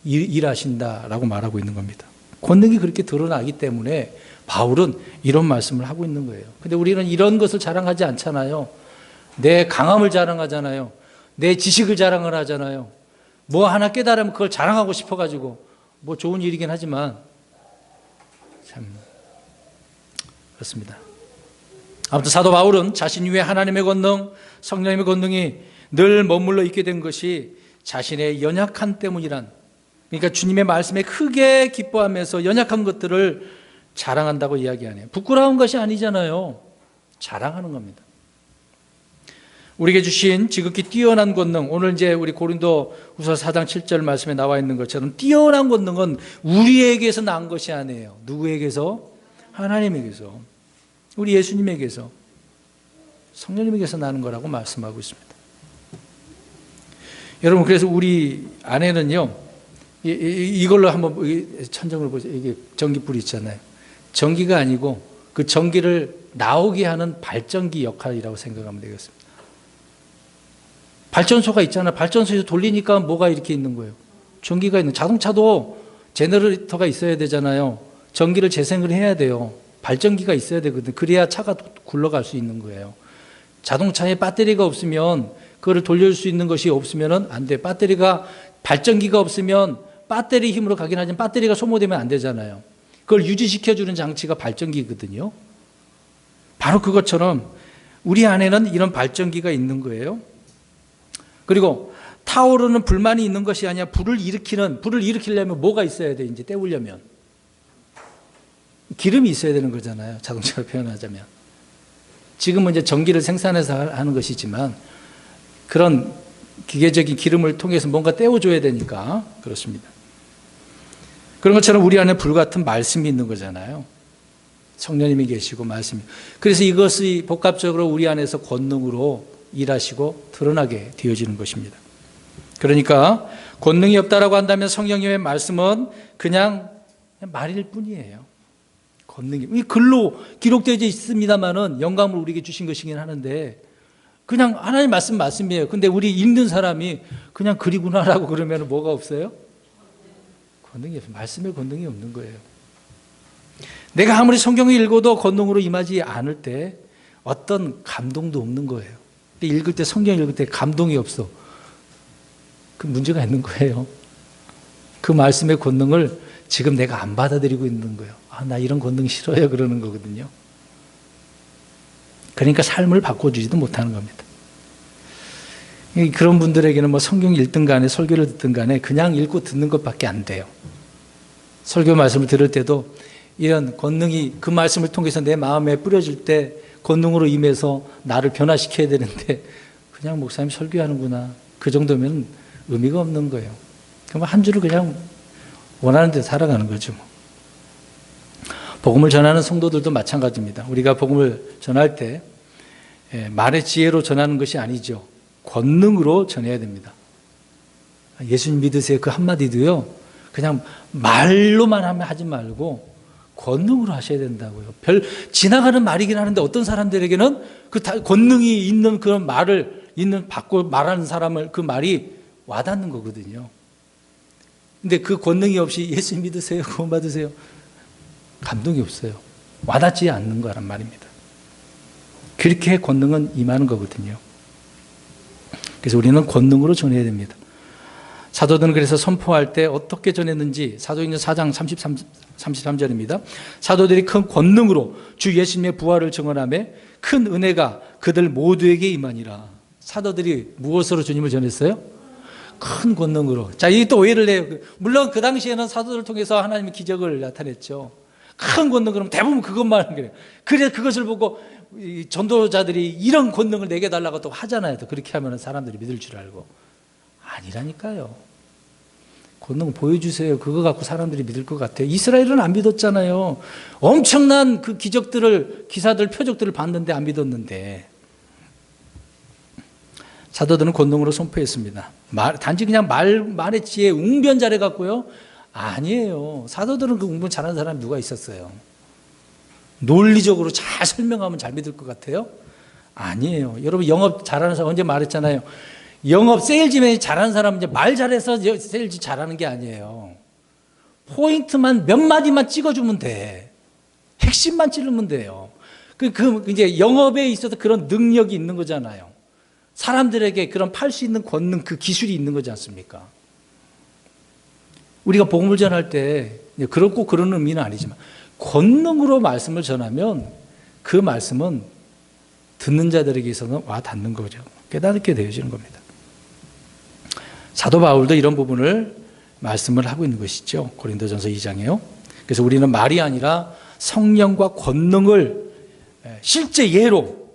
일하신다라고 말하고 있는 겁니다. 권능이 그렇게 드러나기 때문에 바울은 이런 말씀을 하고 있는 거예요. 근데 우리는 이런 것을 자랑하지 않잖아요. 내 강함을 자랑하잖아요. 내 지식을 자랑을 하잖아요. 뭐 하나 깨달으면 그걸 자랑하고 싶어가지고 뭐 좋은 일이긴 하지만 참 그렇습니다. 아무튼 사도 바울은 자신 위에 하나님의 권능, 성령님의 권능이 늘 머물러 있게 된 것이 자신의 연약한 때문이란, 그러니까 주님의 말씀에 크게 기뻐하면서 연약한 것들을 자랑한다고 이야기하네요. 부끄러운 것이 아니잖아요. 자랑하는 겁니다. 우리에게 주신 지극히 뛰어난 권능, 오늘 이제 우리 고린도후서 4장 7절 말씀에 나와 있는 것처럼 뛰어난 권능은 우리에게서 난 것이 아니에요. 누구에게서? 하나님에게서, 우리 예수님에게서, 성령님에게서 나는 거라고 말씀하고 있습니다. 여러분, 그래서 우리 안에는요, 이걸로 한번 천정을 보세요. 이게 전기불이 있잖아요. 전기가 아니고 그 전기를 나오게 하는 발전기 역할이라고 생각하면 되겠습니다. 발전소가 있잖아요. 발전소에서 돌리니까 뭐가 이렇게 있는 거예요? 전기가 있는. 자동차도 제너레이터가 있어야 되잖아요. 전기를 재생을 해야 돼요. 발전기가 있어야 되거든요. 그래야 차가 굴러갈 수 있는 거예요. 자동차에 배터리가 없으면 그거를 돌릴 수 있는 것이 없으면 안 돼요. 발전기가 없으면 배터리 힘으로 가긴 하지만 배터리가 소모되면 안 되잖아요. 그걸 유지시켜주는 장치가 발전기거든요. 바로 그것처럼 우리 안에는 이런 발전기가 있는 거예요. 그리고 타오르는 불만이 있는 것이 아니라 불을 일으키려면 뭐가 있어야 돼? 이제 때우려면 기름이 있어야 되는 거잖아요. 자동차로 표현하자면. 지금은 이제 전기를 생산해서 하는 것이지만 그런 기계적인 기름을 통해서 뭔가 때워줘야 되니까 그렇습니다. 그런 것처럼 우리 안에 불같은 말씀이 있는 거잖아요. 성령님이 계시고 말씀이. 그래서 이것이 복합적으로 우리 안에서 권능으로 일하시고 드러나게 되어지는 것입니다. 그러니까 권능이 없다라고 한다면 성령님의 말씀은 그냥 말일 뿐이에요. 권능이. 이 글로 기록되어 있습니다만은 영감을 우리에게 주신 것이긴 하는데 그냥 하나님 말씀이에요. 근데 우리 읽는 사람이 그냥 글이구나라고 그러면 뭐가 없어요? 권능이 없어요. 말씀에 권능이 없는 거예요. 내가 아무리 성경을 읽어도 권능으로 임하지 않을 때 어떤 감동도 없는 거예요. 읽을 때 성경 읽을 때 감동이 없어. 그 문제가 있는 거예요. 그 말씀의 권능을 지금 내가 안 받아들이고 있는 거예요. 아, 나 이런 권능 싫어요. 그러는 거거든요. 그러니까 삶을 바꿔주지도 못하는 겁니다. 그런 분들에게는 뭐 성경 읽든 간에 설교를 듣든 간에 그냥 읽고 듣는 것밖에 안 돼요. 설교 말씀을 들을 때도 이런 권능이 그 말씀을 통해서 내 마음에 뿌려질 때 권능으로 임해서 나를 변화시켜야 되는데 그냥 목사님 설교하는구나. 그 정도면 의미가 없는 거예요. 그럼 한 주를 그냥 원하는 대로 살아가는 거죠. 복음을 전하는 성도들도 마찬가지입니다. 우리가 복음을 전할 때 말의 지혜로 전하는 것이 아니죠. 권능으로 전해야 됩니다. 예수님 믿으세요. 그 한마디도요. 그냥 말로만 하면 하지 말고 권능으로 하셔야 된다고요. 지나가는 말이긴 하는데 어떤 사람들에게는 그 권능이 있는 그런 말을 받고 말하는 사람을 그 말이 와닿는 거거든요. 근데 그 권능이 없이 예수님 믿으세요. 구원 받으세요. 감동이 없어요. 와닿지 않는 거란 말입니다. 그렇게 권능은 임하는 거거든요. 그래서 우리는 권능으로 전해야 됩니다. 사도들은 그래서 선포할 때 어떻게 전했는지 사도행전 4장 33절입니다. 사도들이 큰 권능으로 주 예수님의 부활을 증언하며 큰 은혜가 그들 모두에게 임하니라. 사도들이 무엇으로 주님을 전했어요? 큰 권능으로. 자, 이게 또 오해를 해요. 물론 그 당시에는 사도들을 통해서 하나님의 기적을 나타냈죠. 큰 권능 그러면 대부분 그것만 하는 거예요. 그래서 그것을 보고 전도자들이 이런 권능을 내게 달라고 또 하잖아요. 또 그렇게 하면 사람들이 믿을 줄 알고. 아니라니까요. 권능 보여주세요. 그거 갖고 사람들이 믿을 것 같아요. 이스라엘은 안 믿었잖아요. 엄청난 그 기적들을, 기사들, 표적들을 봤는데 안 믿었는데. 사도들은 권능으로 선포했습니다. 단지 그냥 말의 지혜, 웅변 잘해갖고요. 아니에요. 사도들은 그 웅변 잘하는 사람이 누가 있었어요? 논리적으로 잘 설명하면 잘 믿을 것 같아요? 아니에요. 여러분 영업 잘하는 사람 언제 말했잖아요. 영업 세일즈맨이 잘하는 사람은 이제 말 잘해서 세일즈 잘하는 게 아니에요. 포인트만 몇 마디만 찍어주면 돼. 핵심만 찌르면 돼요. 이제 영업에 있어서 그런 능력이 있는 거잖아요. 사람들에게 그런 팔 수 있는 권능, 그 기술이 있는 거지 않습니까? 우리가 복음을 전할 때 꼭 그런 의미는 아니지만 권능으로 말씀을 전하면 그 말씀은 듣는 자들에게서는 와 닿는 거죠. 깨닫게 되어지는 겁니다. 사도 바울도 이런 부분을 말씀을 하고 있는 것이죠. 고린도전서 2장에요. 그래서 우리는 말이 아니라 성령과 권능을 실제 예로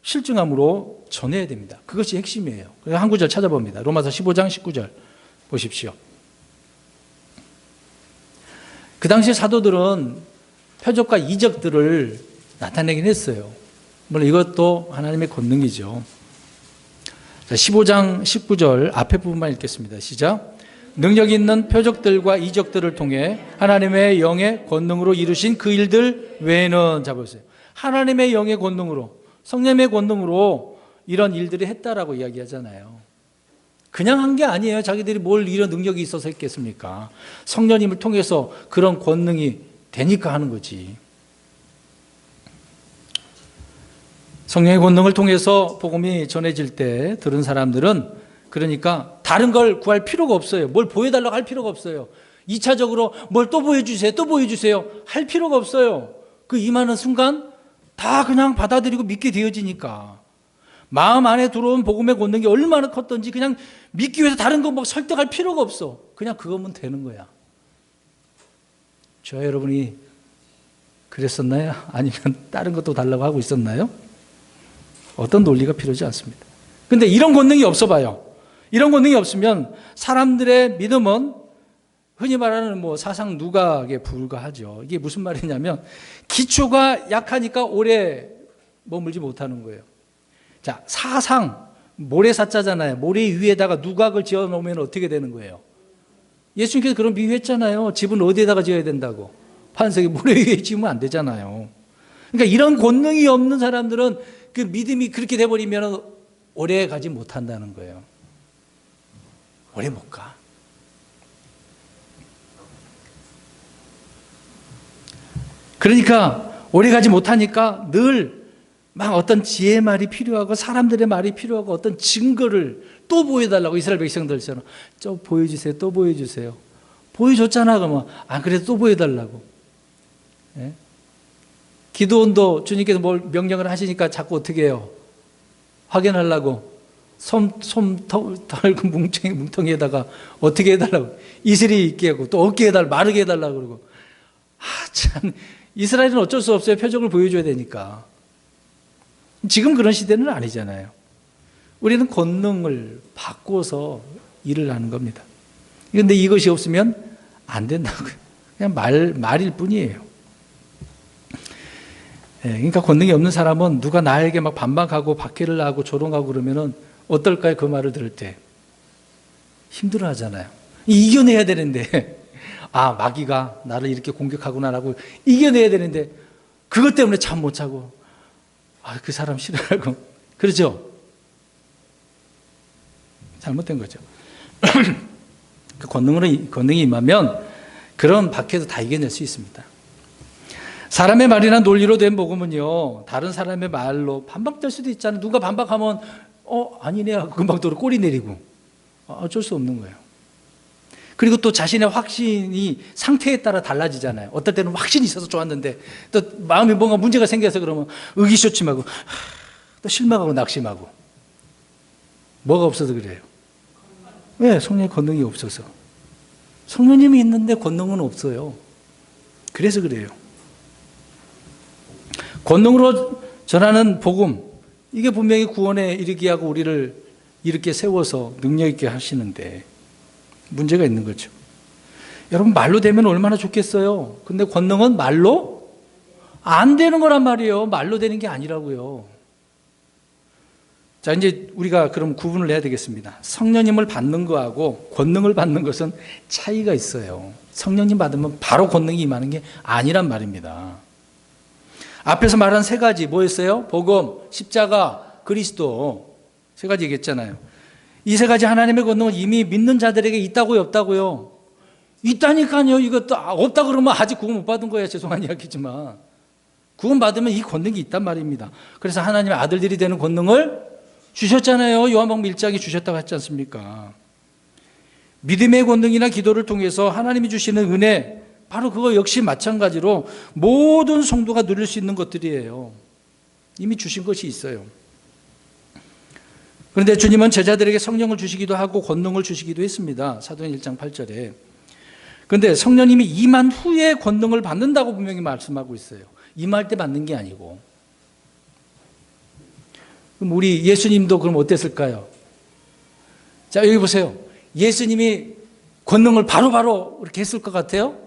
실증함으로 전해야 됩니다. 그것이 핵심이에요. 그래서 한 구절 찾아봅니다. 로마서 15장 19절 보십시오. 그 당시 사도들은 표적과 이적들을 나타내긴 했어요. 물론 이것도 하나님의 권능이죠. 자, 15장 19절 앞에 부분만 읽겠습니다. 시작. 능력 있는 표적들과 이적들을 통해 하나님의 영의 권능으로 이루신 그 일들 외에는, 자 보세요. 하나님의 영의 권능으로, 성령의 권능으로 이런 일들을 했다라고 이야기하잖아요. 그냥 한 게 아니에요. 자기들이 뭘 이런 능력이 있어서 했겠습니까? 성령님을 통해서 그런 권능이 되니까 하는 거지. 성령의 권능을 통해서 복음이 전해질 때 들은 사람들은 그러니까 다른 걸 구할 필요가 없어요. 뭘 보여달라고 할 필요가 없어요. 2차적으로 뭘 또 보여주세요. 또 보여주세요. 할 필요가 없어요. 그 임하는 순간 다 그냥 받아들이고 믿게 되어지니까. 마음 안에 들어온 복음의 권능이 얼마나 컸던지 그냥 믿기 위해서 다른 거 막 설득할 필요가 없어. 그냥 그거면 되는 거야. 저와 여러분이 그랬었나요? 아니면 다른 것도 달라고 하고 있었나요? 어떤 논리가 필요하지 않습니다. 근데 이런 권능이 없어 봐요. 이런 권능이 없으면 사람들의 믿음은 흔히 말하는 사상 누각에 불과하죠. 이게 무슨 말이냐면 기초가 약하니까 오래 머물지 못하는 거예요. 자, 사상, 모래사자잖아요. 모래 위에다가 누각을 지어 놓으면 어떻게 되는 거예요? 예수님께서 그런 비유했잖아요. 집은 어디에다가 지어야 된다고? 반석에 모래 위에 지으면 안 되잖아요. 그러니까 이런 권능이 없는 사람들은 그 믿음이 그렇게 돼버리면 오래 가지 못한다는 거예요. 오래 못 가. 그러니까 오래 가지 못하니까 늘 막 어떤 지혜의 말이 필요하고 사람들의 말이 필요하고 어떤 증거를 또 보여달라고 이스라엘 백성들처럼 좀 보여주세요. 또 보여주세요. 보여줬잖아. 그러면 안 그래도 또 보여달라고. 예? 기도원도 주님께서 뭘 명령을 하시니까 자꾸 어떻게 해요? 확인하려고 솜 털고 뭉텅이에다가 어떻게 해달라고 이슬이 있게 하고 또 어깨에 마르게 해달라고 그러고 참 이스라엘은 어쩔 수 없어요. 표적을 보여줘야 되니까. 지금 그런 시대는 아니잖아요. 우리는 권능을 바꿔서 일을 하는 겁니다. 그런데 이것이 없으면 안 된다고요. 그냥 말일 뿐이에요. 그러니까 권능이 없는 사람은 누가 나에게 막 반박하고 박해를 하고 조롱하고 그러면은 어떨까요? 그 말을 들을 때 힘들어 하잖아요. 이겨내야 되는데 마귀가 나를 이렇게 공격하구나라고 이겨내야 되는데 그것 때문에 잠 못 자고 그 사람 싫어하고 그렇죠? 잘못된 거죠. 권능이 임하면 그런 박해도 다 이겨낼 수 있습니다. 사람의 말이나 논리로 된 복음은요, 다른 사람의 말로 반박될 수도 있잖아요. 누가 반박하면 아니네 금방 또 꼬리 내리고 어쩔 수 없는 거예요. 그리고 또 자신의 확신이 상태에 따라 달라지잖아요. 어떨 때는 확신이 있어서 좋았는데 또 마음에 뭔가 문제가 생겨서 그러면 의기소침하고 또 실망하고 낙심하고 뭐가 없어서 그래요? 왜? 성령의 권능이 없어서. 성령님이 있는데 권능은 없어요. 그래서 그래요. 권능으로 전하는 복음, 이게 분명히 구원에 이르게 하고 우리를 이렇게 세워서 능력 있게 하시는데 문제가 있는 거죠. 여러분 말로 되면 얼마나 좋겠어요. 근데 권능은 말로 안 되는 거란 말이에요. 말로 되는 게 아니라고요. 자, 이제 우리가 그럼 구분을 해야 되겠습니다. 성령님을 받는 거하고 권능을 받는 것은 차이가 있어요. 성령님 받으면 바로 권능이 임하는 게 아니란 말입니다. 앞에서 말한 세 가지 뭐였어요? 복음, 십자가, 그리스도 세 가지 얘기했잖아요. 이 세 가지 하나님의 권능은 이미 믿는 자들에게 있다고요, 없다고요? 있다니까요. 이것도 없다 그러면 아직 구원 못 받은 거예요. 죄송한 이야기지만 구원 받으면 이 권능이 있단 말입니다. 그래서 하나님의 아들들이 되는 권능을 주셨잖아요. 요한복음 1장에 주셨다고 했지 않습니까? 믿음의 권능이나 기도를 통해서 하나님이 주시는 은혜, 바로 그거 역시 마찬가지로 모든 성도가 누릴 수 있는 것들이에요. 이미 주신 것이 있어요. 그런데 주님은 제자들에게 성령을 주시기도 하고 권능을 주시기도 했습니다. 사도행 1장 8절에. 그런데 성령님이 임한 후에 권능을 받는다고 분명히 말씀하고 있어요. 임할 때 받는 게 아니고. 그럼 우리 예수님도 그럼 어땠을까요? 자, 여기 보세요. 예수님이 권능을 바로바로 이렇게 했을 것 같아요?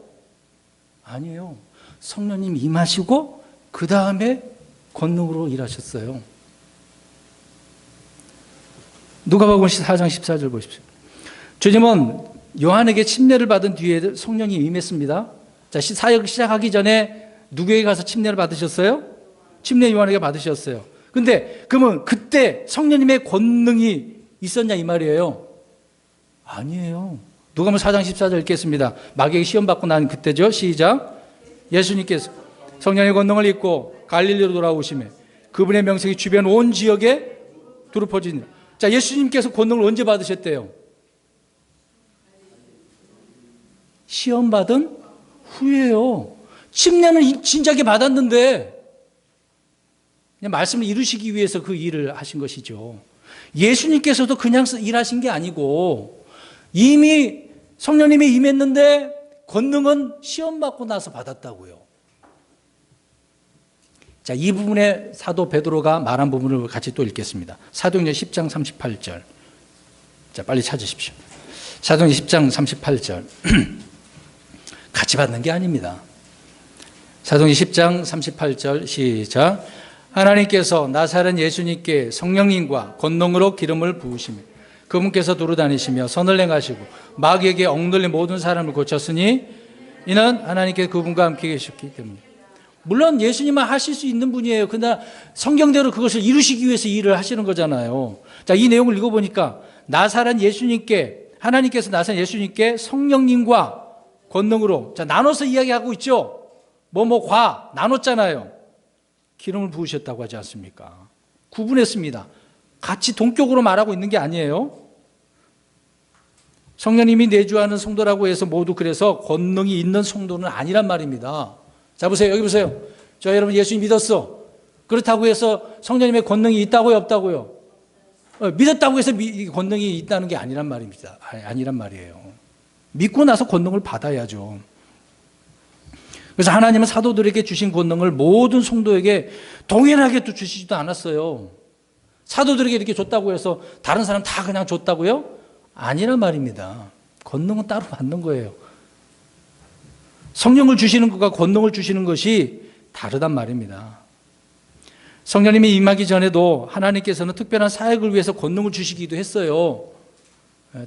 아니에요. 성령님 임하시고 그 다음에 권능으로 일하셨어요. 누가복음 4장 14절 보십시오. 주님은 요한에게 침례를 받은 뒤에 성령이 임했습니다. 자, 사역 시작하기 전에 누구에게 가서 침례를 받으셨어요? 침례 요한에게 받으셨어요. 근데 그러면 그때 성령님의 권능이 있었냐 이 말이에요? 아니에요. 누가복음 4장 14절 읽겠습니다. 마귀에게 시험 받고 난 그때죠. 시작. 예수님께서 성령의 권능을 입고 갈릴리로 돌아오시매 그분의 명색이 주변 온 지역에 두루 퍼지니. 자, 예수님께서 권능을 언제 받으셨대요? 시험 받은 후에요. 침례는 진작에 받았는데 그냥 말씀을 이루시기 위해서 그 일을 하신 것이죠. 예수님께서도 그냥 일하신 게 아니고 이미 성령님이 임했는데 권능은 시험 받고 나서 받았다고요. 자, 이 부분에 사도 베드로가 말한 부분을 같이 또 읽겠습니다. 사도행전 10장 38절. 자, 빨리 찾으십시오. 사도행전 10장 38절. 같이 받는 게 아닙니다. 사도행전 10장 38절 시작. 하나님께서 나사렛 예수님께 성령님과 권능으로 기름을 부으시며 그분께서 두루 다니시며 선을 행하시고 마귀에게 억눌린 모든 사람을 고쳤으니 이는 하나님께 그분과 함께 계셨기 때문에. 물론 예수님은 하실 수 있는 분이에요. 그러나 성경대로 그것을 이루시기 위해서 일을 하시는 거잖아요. 자, 이 내용을 읽어보니까 나사렛 예수님께, 하나님께서 나사렛 예수님께 성령님과 권능으로, 자, 나눠서 이야기하고 있죠. 과 나눴잖아요. 기름을 부으셨다고 하지 않습니까? 구분했습니다. 같이 동격으로 말하고 있는 게 아니에요. 성령님이 내주하는 성도라고 해서 모두 그래서 권능이 있는 성도는 아니란 말입니다. 자, 보세요. 여기 보세요. 저 여러분 예수님 믿었어. 그렇다고 해서 성령님의 권능이 있다고요, 없다고요? 믿었다고 해서 권능이 있다는 게 아니란 말입니다. 아니란 말이에요. 믿고 나서 권능을 받아야죠. 그래서 하나님은 사도들에게 주신 권능을 모든 성도에게 동일하게 또 주시지도 않았어요. 사도들에게 이렇게 줬다고 해서 다른 사람 다 그냥 줬다고요? 아니란 말입니다. 권능은 따로 받는 거예요. 성령을 주시는 것과 권능을 주시는 것이 다르단 말입니다. 성령님이 임하기 전에도 하나님께서는 특별한 사역을 위해서 권능을 주시기도 했어요.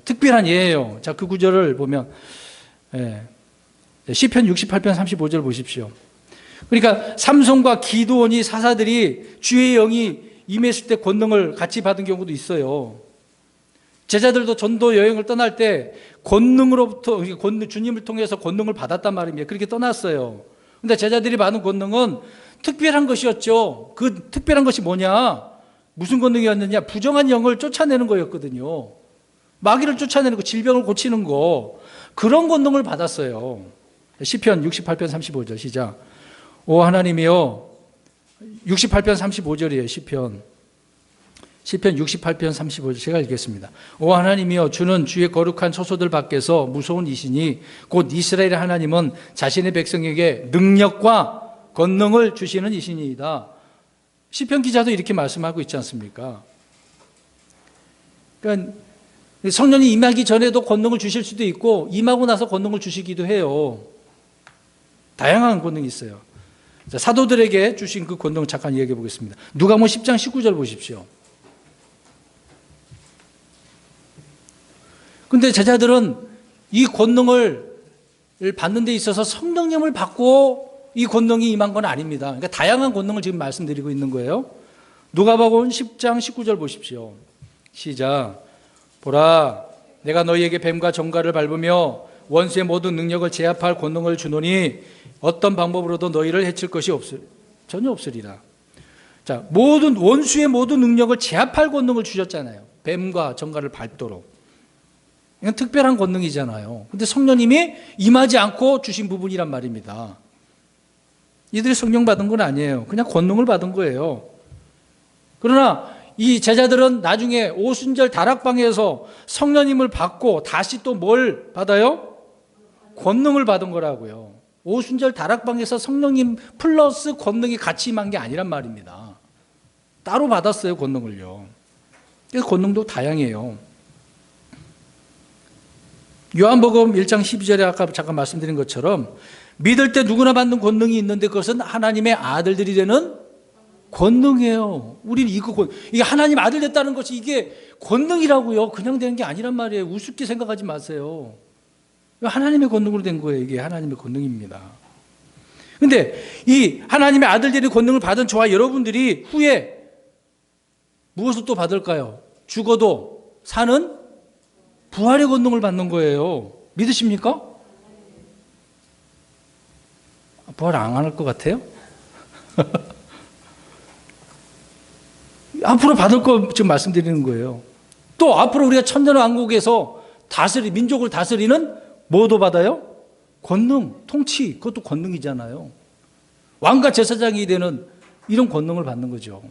특별한 예예요. 자, 그 구절을 보면 시편 68편 35절 보십시오. 그러니까 삼손과 기드온이 사사들이 주의 영이 임했을 때 권능을 같이 받은 경우도 있어요. 제자들도 전도 여행을 떠날 때 권능으로부터 주님을 통해서 권능을 받았단 말입니다. 그렇게 떠났어요. 그런데 제자들이 받은 권능은 특별한 것이었죠. 그 특별한 것이 뭐냐? 무슨 권능이었느냐? 부정한 영을 쫓아내는 거였거든요. 마귀를 쫓아내는 거, 질병을 고치는 거, 그런 권능을 받았어요. 시편 68편 35절 시작. 오 하나님이여, 68편 35절이에요. 시편 68편 35절 제가 읽겠습니다. 오 하나님이여, 주는 주의 거룩한 처소들 밖에서 무서운 이시니 곧 이스라엘의 하나님은 자신의 백성에게 능력과 권능을 주시는 이시니이다. 시편 기자도 이렇게 말씀하고 있지 않습니까? 그러니까 성령이 임하기 전에도 권능을 주실 수도 있고 임하고 나서 권능을 주시기도 해요. 다양한 권능이 있어요. 자, 사도들에게 주신 그 권능을 잠깐 이야기해 보겠습니다. 누가복음 10장 19절 보십시오. 근데 제자들은 이 권능을 받는 데 있어서 성령님을 받고 이 권능이 임한 건 아닙니다. 그러니까 다양한 권능을 지금 말씀드리고 있는 거예요. 누가복음 10장 19절 보십시오. 시작. 보라, 내가 너희에게 뱀과 정갈을 밟으며 원수의 모든 능력을 제압할 권능을 주노니 어떤 방법으로도 너희를 해칠 것이 전혀 없으리라. 자, 모든 원수의 모든 능력을 제압할 권능을 주셨잖아요. 뱀과 정갈을 밟도록. 이건 특별한 권능이잖아요. 근데 성령님이 임하지 않고 주신 부분이란 말입니다. 이들이 성령 받은 건 아니에요. 그냥 권능을 받은 거예요. 그러나 이 제자들은 나중에 오순절 다락방에서 성령님을 받고 다시 또 뭘 받아요? 권능을 받은 거라고요. 오순절 다락방에서 성령님 플러스 권능이 같이 임한 게 아니란 말입니다. 따로 받았어요, 권능을요. 그래서 권능도 다양해요. 요한복음 1장 12절에 아까 잠깐 말씀드린 것처럼 믿을 때 누구나 받는 권능이 있는데 그것은 하나님의 아들들이 되는 권능이에요. 우리는 이게 하나님 아들 됐다는 것이 이게 권능이라고요. 그냥 되는 게 아니란 말이에요. 우습게 생각하지 마세요. 하나님의 권능으로 된 거예요. 이게 하나님의 권능입니다. 근데 이 하나님의 아들들이 권능을 받은 저와 여러분들이 후에 무엇을 또 받을까요? 죽어도 사는 부활의 권능을 받는 거예요. 믿으십니까? 부활 안 할 것 같아요? 앞으로 받을 거 지금 말씀드리는 거예요. 또 앞으로 우리가 천년왕국에서 민족을 다스리는 뭐도 받아요? 권능, 통치, 그것도 권능이잖아요. 왕과 제사장이 되는 이런 권능을 받는 거죠.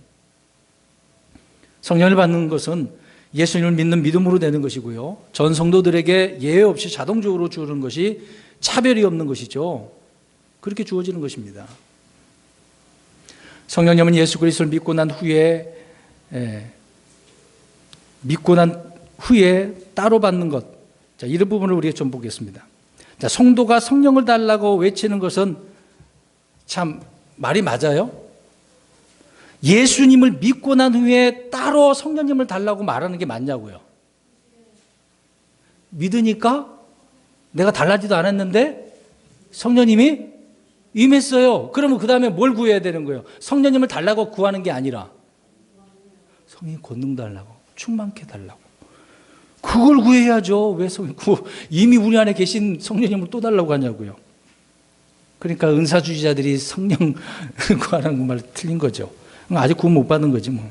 성령을 받는 것은 예수님을 믿는 믿음으로 되는 것이고요. 전 성도들에게 예외 없이 자동적으로 주는 것이 차별이 없는 것이죠. 그렇게 주어지는 것입니다. 성령님은 예수 그리스도를 믿고 난 후에 따로 받는 것. 자, 이런 부분을 우리가 좀 보겠습니다. 자, 성도가 성령을 달라고 외치는 것은 참 말이 맞아요? 예수님을 믿고 난 후에 따로 성령님을 달라고 말하는 게 맞냐고요? 믿으니까 내가 달라지도 않았는데 성령님이 임했어요. 그러면 그 다음에 뭘 구해야 되는 거예요? 성령님을 달라고 구하는 게 아니라 성령 권능 달라고, 충만케 달라고. 그걸 구해야죠. 왜 이미 우리 안에 계신 성령님을 또 달라고 하냐고요. 그러니까 은사주의자들이 성령 구하라는 말 틀린 거죠. 아직 구원 못 받은 거지 뭐.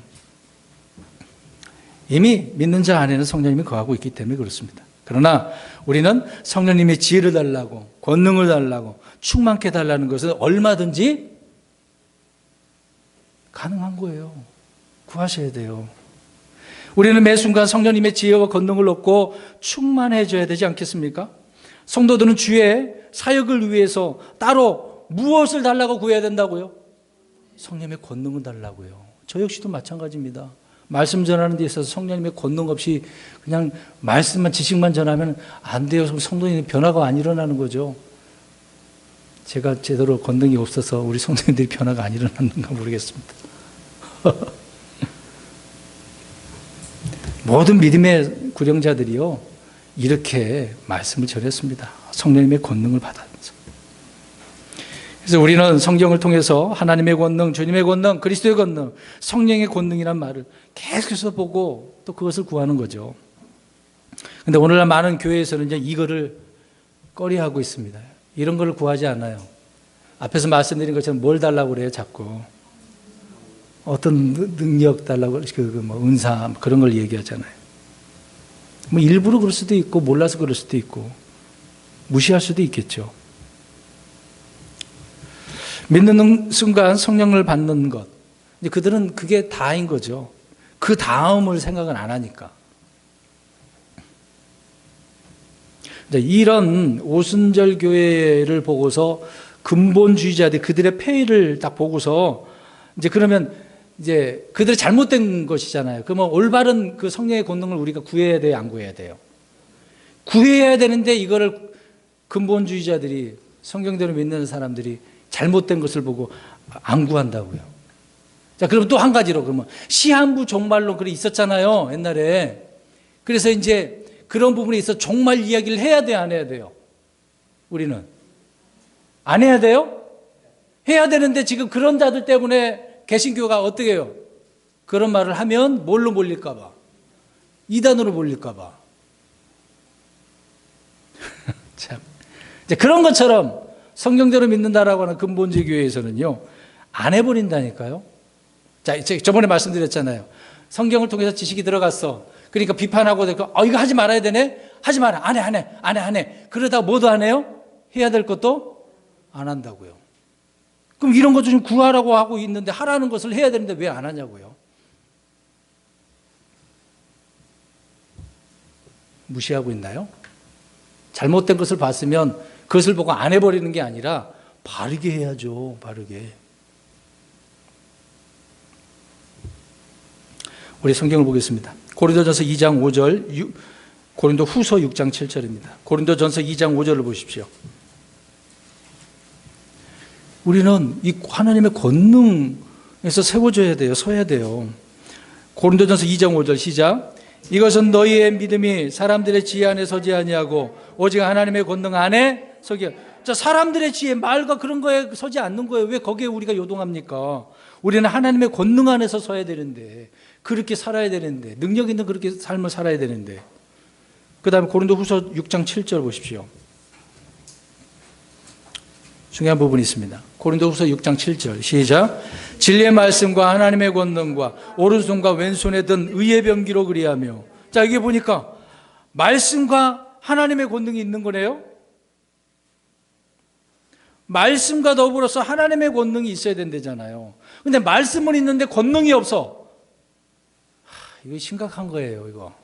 이미 믿는 자 안에는 성령님이 거하고 있기 때문에 그렇습니다. 그러나 우리는 성령님의 지혜를 달라고, 권능을 달라고, 충만케 달라는 것은 얼마든지 가능한 거예요. 구하셔야 돼요. 우리는 매 순간 성령님의 지혜와 권능을 얻고 충만해져야 되지 않겠습니까? 성도들은 주의 사역을 위해서 따로 무엇을 달라고 구해야 된다고요? 성령님의 권능을 달라고요. 저 역시도 마찬가지입니다. 말씀 전하는 데 있어서 성령님의 권능 없이 그냥 말씀만, 지식만 전하면 안 돼요. 성도님의 변화가 안 일어나는 거죠. 제가 제대로 권능이 없어서 우리 성도님들이 변화가 안 일어났는가 모르겠습니다. 모든 믿음의 구령자들이요, 이렇게 말씀을 전했습니다. 성령님의 권능을 받아서. 그래서 우리는 성경을 통해서 하나님의 권능, 주님의 권능, 그리스도의 권능, 성령의 권능이란 말을 계속해서 보고 또 그것을 구하는 거죠. 그런데 오늘날 많은 교회에서는 이제 이거를 꺼려하고 있습니다. 이런 걸 구하지 않아요. 앞에서 말씀드린 것처럼 뭘 달라고 그래요, 자꾸. 어떤 능력 달라고, 은사, 그런 걸 얘기하잖아요. 뭐 일부러 그럴 수도 있고, 몰라서 그럴 수도 있고, 무시할 수도 있겠죠. 믿는 순간 성령을 받는 것. 그들은 그게 다인 거죠. 그 다음을 생각은 안 하니까. 이런 오순절 교회를 보고서 근본주의자들, 그들의 폐해를 딱 보고서 그러면 그들이 잘못된 것이잖아요. 그러면 올바른 그 성령의 권능을 우리가 구해야 돼요, 안 구해야 돼요? 구해야 되는데 이거를 근본주의자들이, 성경대로 믿는 사람들이 잘못된 것을 보고 안 구한다고요. 자, 그럼 또 한 가지로, 그러면 시한부 종말론 그래 있었잖아요, 옛날에. 그래서 그런 부분에 있어 종말 이야기를 해야 돼요, 안 해야 돼요? 우리는 안 해야 돼요? 해야 되는데 지금 그런 자들 때문에 개신교가 어떻게 해요? 그런 말을 하면 뭘로 몰릴까 봐, 이단으로 몰릴까 봐. 참, 그런 것처럼 성경대로 믿는다라고 하는 근본주의 교회에서는요, 안 해버린다니까요. 자, 저번에 말씀드렸잖아요. 성경을 통해서 지식이 들어갔어. 그러니까 비판하고, 이거 하지 말아야 되네? 하지 마라. 안 해. 그러다 뭐도 안 해요? 해야 될 것도 안 한다고요. 그럼 이런 것 좀 구하라고 하고 있는데, 하라는 것을 해야 되는데 왜 안 하냐고요. 무시하고 있나요? 잘못된 것을 봤으면 그것을 보고 안 해버리는 게 아니라 바르게 해야죠. 바르게. 우리 성경을 보겠습니다. 고린도전서 2장 5절, 고린도 후서 6장 7절입니다. 고린도전서 2장 5절을 보십시오. 우리는 이 하나님의 권능에서 세워져야 돼요. 서야 돼요. 고린도전서 2장 5절 시작. 이것은 너희의 믿음이 사람들의 지혜 안에 서지 아니하고 오직 하나님의 권능 안에 서게. 자, 사람들의 지혜, 말과 그런 거에 서지 않는 거예요. 왜 거기에 우리가 요동합니까? 우리는 하나님의 권능 안에서 서야 되는데, 그렇게 살아야 되는데, 능력 있는 그렇게 삶을 살아야 되는데. 그 다음에 고린도 후서 6장 7절 보십시오. 중요한 부분이 있습니다. 고린도 후서 6장 7절 시작. 진리의 말씀과 하나님의 권능과 오른손과 왼손에 든 의의 병기로 그리하며. 자, 이게 보니까 말씀과 하나님의 권능이 있는 거네요. 말씀과 더불어서 하나님의 권능이 있어야 된다잖아요. 근데 말씀은 있는데 권능이 없어. 이거 심각한 거예요, 이거.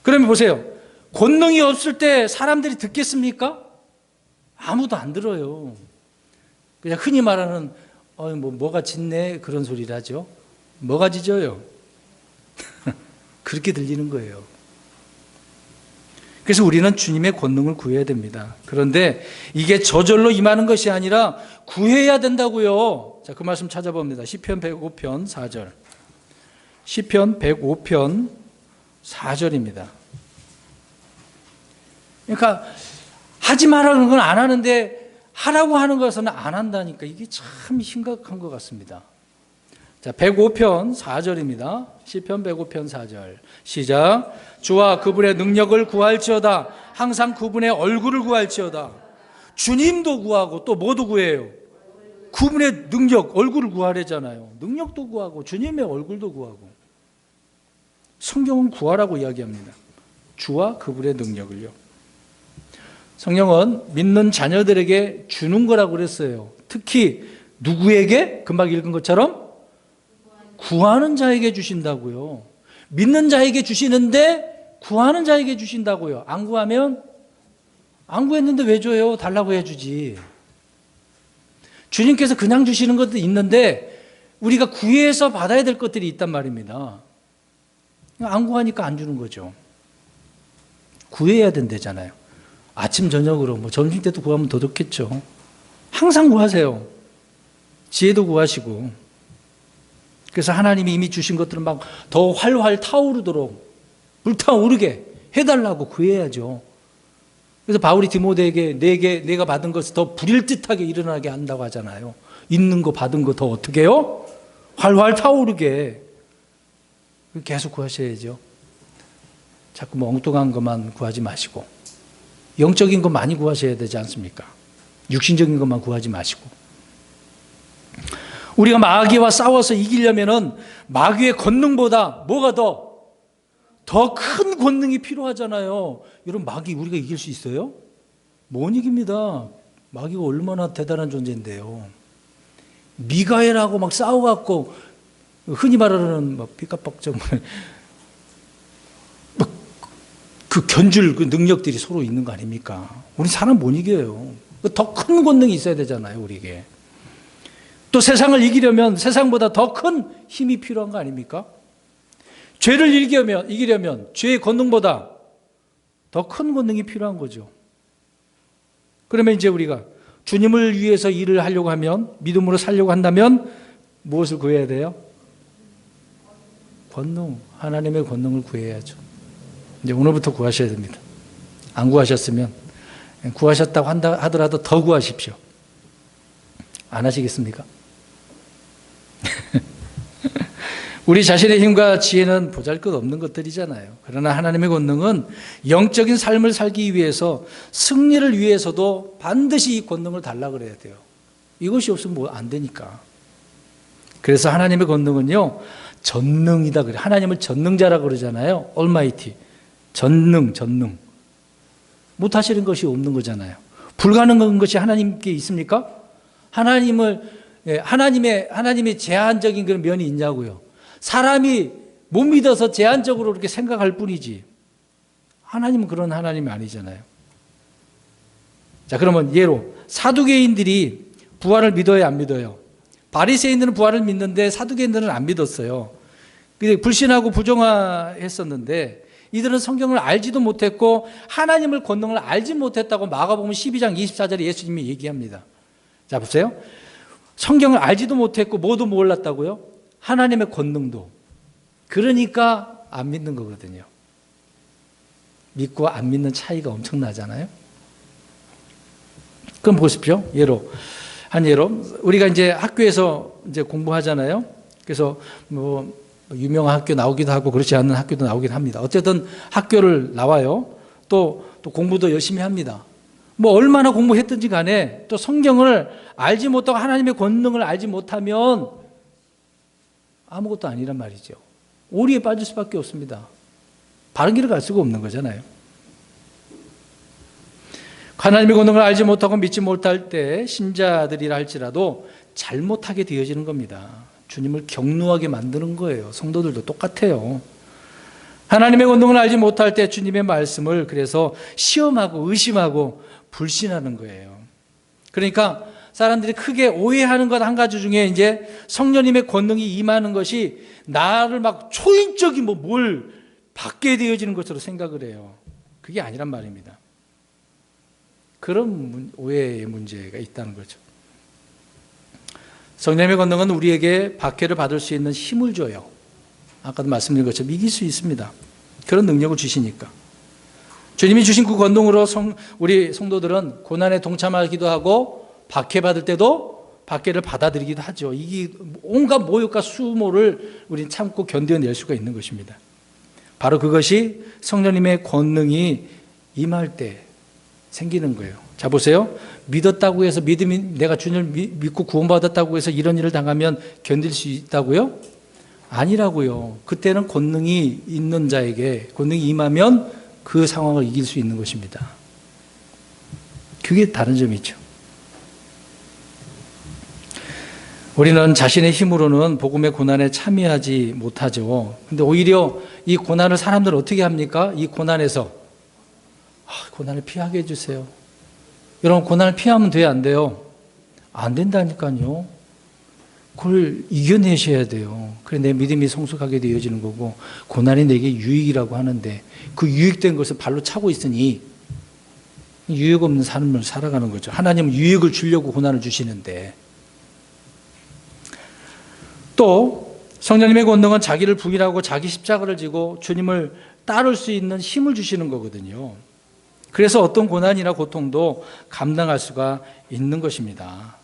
그러면 보세요. 권능이 없을 때 사람들이 듣겠습니까? 아무도 안 들어요. 그냥 흔히 말하는 뭐가 짖네 그런 소리를 하죠. 뭐가 짖어요? 그렇게 들리는 거예요. 그래서 우리는 주님의 권능을 구해야 됩니다. 그런데 이게 저절로 임하는 것이 아니라 구해야 된다고요. 자, 그 말씀 찾아봅니다. 시편 105편 4절. 시편 105편 4절입니다. 그러니까 하지 말라는 건 안 하는데 하라고 하는 것은 안 한다니까 이게 참 심각한 것 같습니다. 자, 105편 4절입니다. 시편 105편 4절. 시작. 주와 그분의 능력을 구할지어다. 항상 그분의 얼굴을 구할지어다. 주님도 구하고 또 뭐도 구해요? 그분의 능력, 얼굴을 구하래잖아요. 능력도 구하고 주님의 얼굴도 구하고. 성경은 구하라고 이야기합니다. 주와 그분의 능력을요. 성경은 믿는 자녀들에게 주는 거라고 그랬어요. 특히 누구에게? 금방 읽은 것처럼 구하는 자에게 주신다고요. 믿는 자에게 주시는데 구하는 자에게 주신다고요. 안 구하면 안 구했는데 왜 줘요? 달라고 해주지. 주님께서 그냥 주시는 것도 있는데 우리가 구해서 받아야 될 것들이 있단 말입니다. 안 구하니까 안 주는 거죠. 구해야 된다잖아요. 아침 저녁으로 뭐 점심 때도 구하면 더 좋겠죠. 항상 구하세요. 지혜도 구하시고. 그래서 하나님이 이미 주신 것들은 막 더 활활 타오르도록 불타오르게 해달라고 구해야죠. 그래서 바울이 디모데에게 내가 받은 것을 더 불일듯하게 일어나게 한다고 하잖아요. 있는 거 받은 거 더 어떻게 해요? 활활 타오르게. 계속 구하셔야죠. 자꾸 뭐 엉뚱한 것만 구하지 마시고 영적인 것 많이 구하셔야 되지 않습니까? 육신적인 것만 구하지 마시고. 우리가 마귀와 싸워서 이기려면은 마귀의 권능보다 뭐가 더 큰 권능이 필요하잖아요. 여러분, 마귀 우리가 이길 수 있어요? 못 이깁니다. 마귀가 얼마나 대단한 존재인데요. 미가엘하고 막 싸워갖고 흔히 말하는 막 삐까뻔쩍 그 견줄 그 능력들이 서로 있는 거 아닙니까? 우리 사람 못 이겨요. 더 큰 권능이 있어야 되잖아요, 우리에게. 또 세상을 이기려면 세상보다 더 큰 힘이 필요한 거 아닙니까? 죄를 이기려면 죄의 권능보다 더 큰 권능이 필요한 거죠. 그러면 이제 우리가 주님을 위해서 일을 하려고 하면, 믿음으로 살려고 한다면 무엇을 구해야 돼요? 권능, 하나님의 권능을 구해야죠. 이제 오늘부터 구하셔야 됩니다. 안 구하셨으면 구하셨다고 하더라도 더 구하십시오. 안 하시겠습니까? 우리 자신의 힘과 지혜는 보잘것없는 것들이잖아요. 그러나 하나님의 권능은 영적인 삶을 살기 위해서, 승리를 위해서도 반드시 이 권능을 달라 그래야 돼요. 이것이 없으면 뭐 안 되니까. 그래서 하나님의 권능은요, 전능이다 그래요. 하나님을 전능자라고 그러잖아요. Almighty. 전능. 못하시는 것이 없는 거잖아요. 불가능한 것이 하나님께 있습니까? 하나님의 제한적인 그런 면이 있냐고요. 사람이 못 믿어서 제한적으로 그렇게 생각할 뿐이지 하나님은 그런 하나님이 아니잖아요. 자, 그러면 예로 사두개인들이 부활을 믿어야 안 믿어요? 바리새인들은 부활을 믿는데 사두개인들은 안 믿었어요. 불신하고 부정했었는데 이들은 성경을 알지도 못했고 하나님을 권능을 알지 못했다고 마가복음 12장 24절에 예수님이 얘기합니다. 자, 보세요. 성경을 알지도 못했고 뭐도 몰랐다고요? 하나님의 권능도. 그러니까 안 믿는 거거든요. 믿고 안 믿는 차이가 엄청나잖아요. 그럼 보십시오. 한 예로 우리가 이제 학교에서 이제 공부하잖아요. 그래서 뭐 유명한 학교 나오기도 하고 그렇지 않은 학교도 나오기도 합니다. 어쨌든 학교를 나와요. 또 공부도 열심히 합니다. 뭐 얼마나 공부했든지 간에 또 성경을 알지 못하고 하나님의 권능을 알지 못하면 아무것도 아니란 말이죠. 오리에 빠질 수밖에 없습니다. 바른 길을 갈 수가 없는 거잖아요. 하나님의 권능을 알지 못하고 믿지 못할 때 신자들이라 할지라도 잘못하게 되어지는 겁니다. 주님을 격노하게 만드는 거예요. 성도들도 똑같아요. 하나님의 권능을 알지 못할 때 주님의 말씀을 그래서 시험하고 의심하고 불신하는 거예요. 그러니까 사람들이 크게 오해하는 것 한 가지 중에 이제 성령님의 권능이 임하는 것이 나를 막 초인적인 뭘 받게 되어지는 것으로 생각을 해요. 그게 아니란 말입니다. 그런 오해의 문제가 있다는 거죠. 성령의 권능은 우리에게 박해를 받을 수 있는 힘을 줘요. 아까도 말씀드린 것처럼 이길 수 있습니다. 그런 능력을 주시니까. 주님이 주신 그 권능으로 우리 성도들은 고난에 동참하기도 하고 박해받을 때도 박해를 받아들이기도 하죠. 이게 온갖 모욕과 수모를 우리는 참고 견뎌낼 수가 있는 것입니다. 바로 그것이 성령님의 권능이 임할 때 생기는 거예요. 자, 보세요. 믿었다고 해서 내가 주님을 믿고 구원받았다고 해서 이런 일을 당하면 견딜 수 있다고요? 아니라고요. 그때는 권능이 있는 자에게 권능이 임하면 그 상황을 이길 수 있는 것입니다. 그게 다른 점이죠. 우리는 자신의 힘으로는 복음의 고난에 참여하지 못하죠. 근데 오히려 이 고난을 사람들은 어떻게 합니까? 이 고난에서 고난을 피하게 해주세요. 여러분, 고난을 피하면 돼요, 안 돼요? 안 된다니까요. 그걸 이겨내셔야 돼요. 그래 내 믿음이 성숙하게 되어지는 거고, 고난이 내게 유익이라고 하는데 그 유익된 것을 발로 차고 있으니 유익 없는 삶을 살아가는 거죠. 하나님은 유익을 주려고 고난을 주시는데. 또 성령님의 권능은 자기를 부인하고 자기 십자가를 지고 주님을 따를 수 있는 힘을 주시는 거거든요. 그래서 어떤 고난이나 고통도 감당할 수가 있는 것입니다.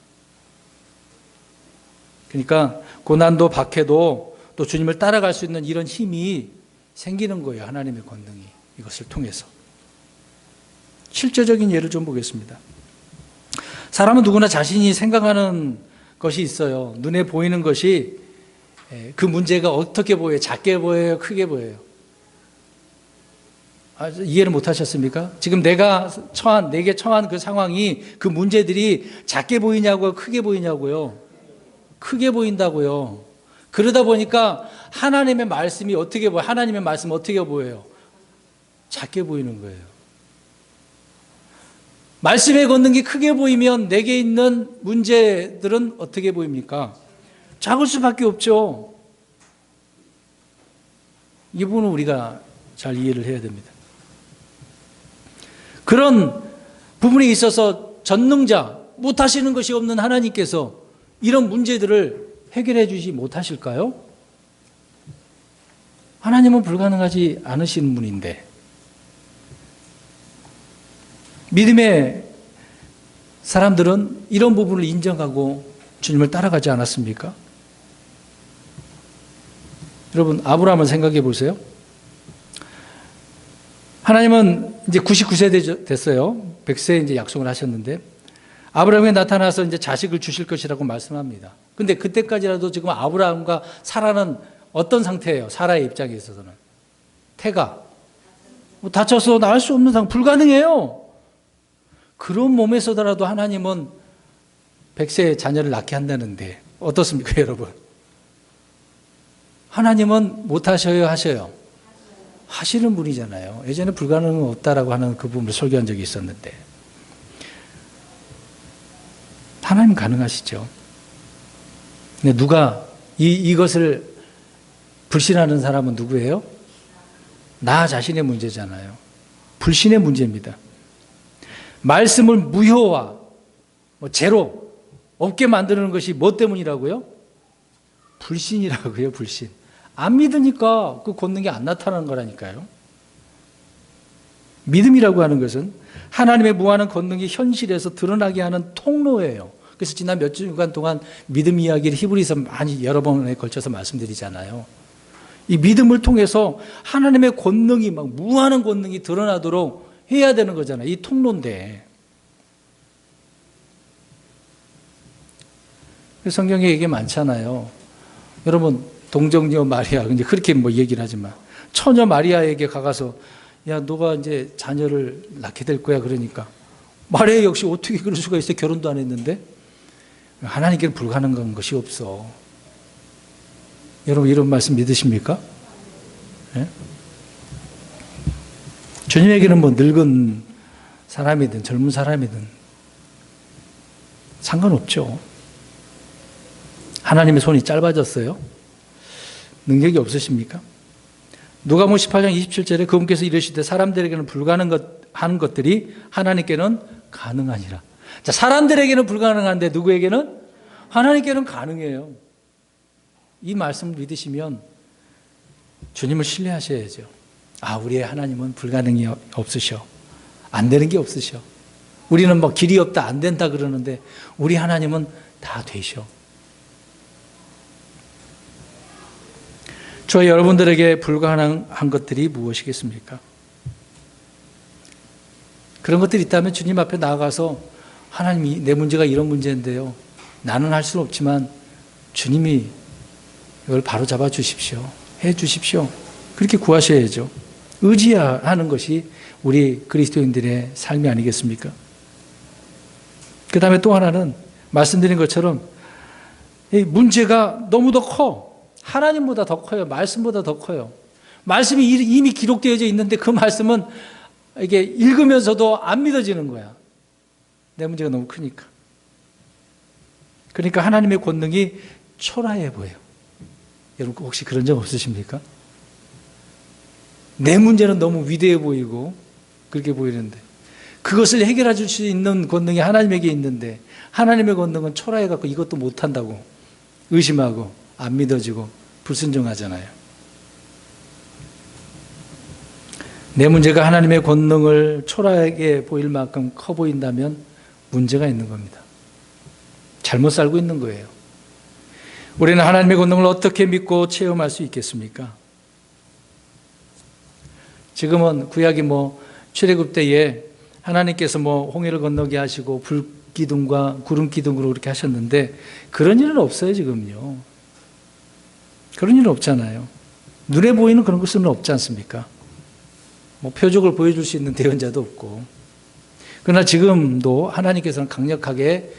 그러니까 고난도 박해도 또 주님을 따라갈 수 있는 이런 힘이 생기는 거예요. 하나님의 권능이 이것을 통해서. 실제적인 예를 좀 보겠습니다. 사람은 누구나 자신이 생각하는 것이 있어요. 눈에 보이는 것이 그 문제가 어떻게 보여요? 작게 보여요? 크게 보여요? 이해를 못 하셨습니까? 지금 내게 처한 그 상황이, 그 문제들이 작게 보이냐고요? 크게 보이냐고요? 크게 보인다고요. 그러다 보니까 하나님의 말씀이 어떻게 보여요? 하나님의 말씀은 어떻게 보여요? 작게 보이는 거예요. 말씀에 걷는 게 크게 보이면 내게 있는 문제들은 어떻게 보입니까? 작을 수밖에 없죠. 이 부분은 우리가 잘 이해를 해야 됩니다. 그런 부분에 있어서 전능자, 못하시는 것이 없는 하나님께서 이런 문제들을 해결해 주지 못하실까요? 하나님은 불가능하지 않으신 분인데, 믿음의 사람들은 이런 부분을 인정하고 주님을 따라가지 않았습니까? 여러분, 아브라함을 생각해 보세요. 하나님은 이제 99세 됐어요. 100세에 이제 약속을 하셨는데, 아브라함에 나타나서 이제 자식을 주실 것이라고 말씀합니다. 근데 그때까지라도 지금 아브라함과 사라는 어떤 상태예요? 사라의 입장에 있어서는. 태가. 다쳐서 나을 수 없는 상황, 불가능해요. 그런 몸에서더라도 하나님은 100세의 자녀를 낳게 한다는데 어떻습니까, 여러분? 하나님은 못하셔요, 하셔요? 하시는 분이잖아요. 예전에 불가능은 없다라고 하는 그 부분을 설교한 적이 있었는데, 하나님 가능하시죠. 근데 누가 이것을 불신하는 사람은 누구예요? 나 자신의 문제잖아요. 불신의 문제입니다. 말씀을 무효화, 제로, 없게 만드는 것이 뭐 때문이라고요? 불신이라고요, 불신. 안 믿으니까 그 권능이 안 나타나는 거라니까요. 믿음이라고 하는 것은 하나님의 무한한 권능이 현실에서 드러나게 하는 통로예요. 그래서 지난 몇 주간 동안 믿음 이야기를 히브리서 많이 여러 번에 걸쳐서 말씀드리잖아요. 이 믿음을 통해서 하나님의 권능이 막 무한한 권능이 드러나도록 해야 되는 거잖아요. 이 통로인데. 성경에 얘기 많잖아요. 여러분, 동정녀 마리아, 이제 그렇게 얘기를 하지만, 처녀 마리아에게 가서, 야, 너가 이제 자녀를 낳게 될 거야. 그러니까. 마리아 역시 어떻게 그럴 수가 있어? 결혼도 안 했는데? 하나님께는 불가능한 것이 없어. 여러분, 이런 말씀 믿으십니까? 네? 주님에게는 늙은 사람이든 젊은 사람이든 상관없죠. 하나님의 손이 짧아졌어요? 능력이 없으십니까? 누가복음 18장 27절에 그분께서 이르시되 사람들에게는 불가능한 것들이 하나님께는 가능하니라. 자, 사람들에게는 불가능한데 누구에게는? 하나님께는 가능해요. 이 말씀을 믿으시면 주님을 신뢰하셔야죠. 아, 우리의 하나님은 불가능이 없으셔. 안 되는 게 없으셔. 우리는 뭐 길이 없다, 안 된다 그러는데 우리 하나님은 다 되셔. 저 여러분들에게 불가능한 것들이 무엇이겠습니까? 그런 것들이 있다면 주님 앞에 나아가서 하나님이 내 문제가 이런 문제인데요. 나는 할 수는 없지만 주님이 이걸 바로 잡아 주십시오. 해 주십시오. 그렇게 구하셔야죠. 의지하는 것이 우리 그리스도인들의 삶이 아니겠습니까? 그 다음에 또 하나는 말씀드린 것처럼 이 문제가 너무도 커. 하나님보다 더 커요. 말씀보다 더 커요. 말씀이 이미 기록되어져 있는데 그 말씀은 이게 읽으면서도 안 믿어지는 거야. 내 문제가 너무 크니까. 그러니까 하나님의 권능이 초라해 보여요. 여러분 혹시 그런 적 없으십니까? 내 문제는 너무 위대해 보이고 그렇게 보이는데 그것을 해결해 줄 수 있는 권능이 하나님에게 있는데 하나님의 권능은 초라해 갖고 이것도 못한다고 의심하고 안 믿어지고 불순종하잖아요. 내 문제가 하나님의 권능을 초라하게 보일 만큼 커 보인다면 문제가 있는 겁니다. 잘못 살고 있는 거예요. 우리는 하나님의 권능을 어떻게 믿고 체험할 수 있겠습니까? 지금은 구약이 출애굽 때에 하나님께서 홍해를 건너게 하시고 불기둥과 구름 기둥으로 그렇게 하셨는데 그런 일은 없어요, 지금요. 그런 일은 없잖아요. 눈에 보이는 그런 것은 없지 않습니까? 표적을 보여줄 수 있는 대언자도 없고. 그러나 지금도 하나님께서는 강력하게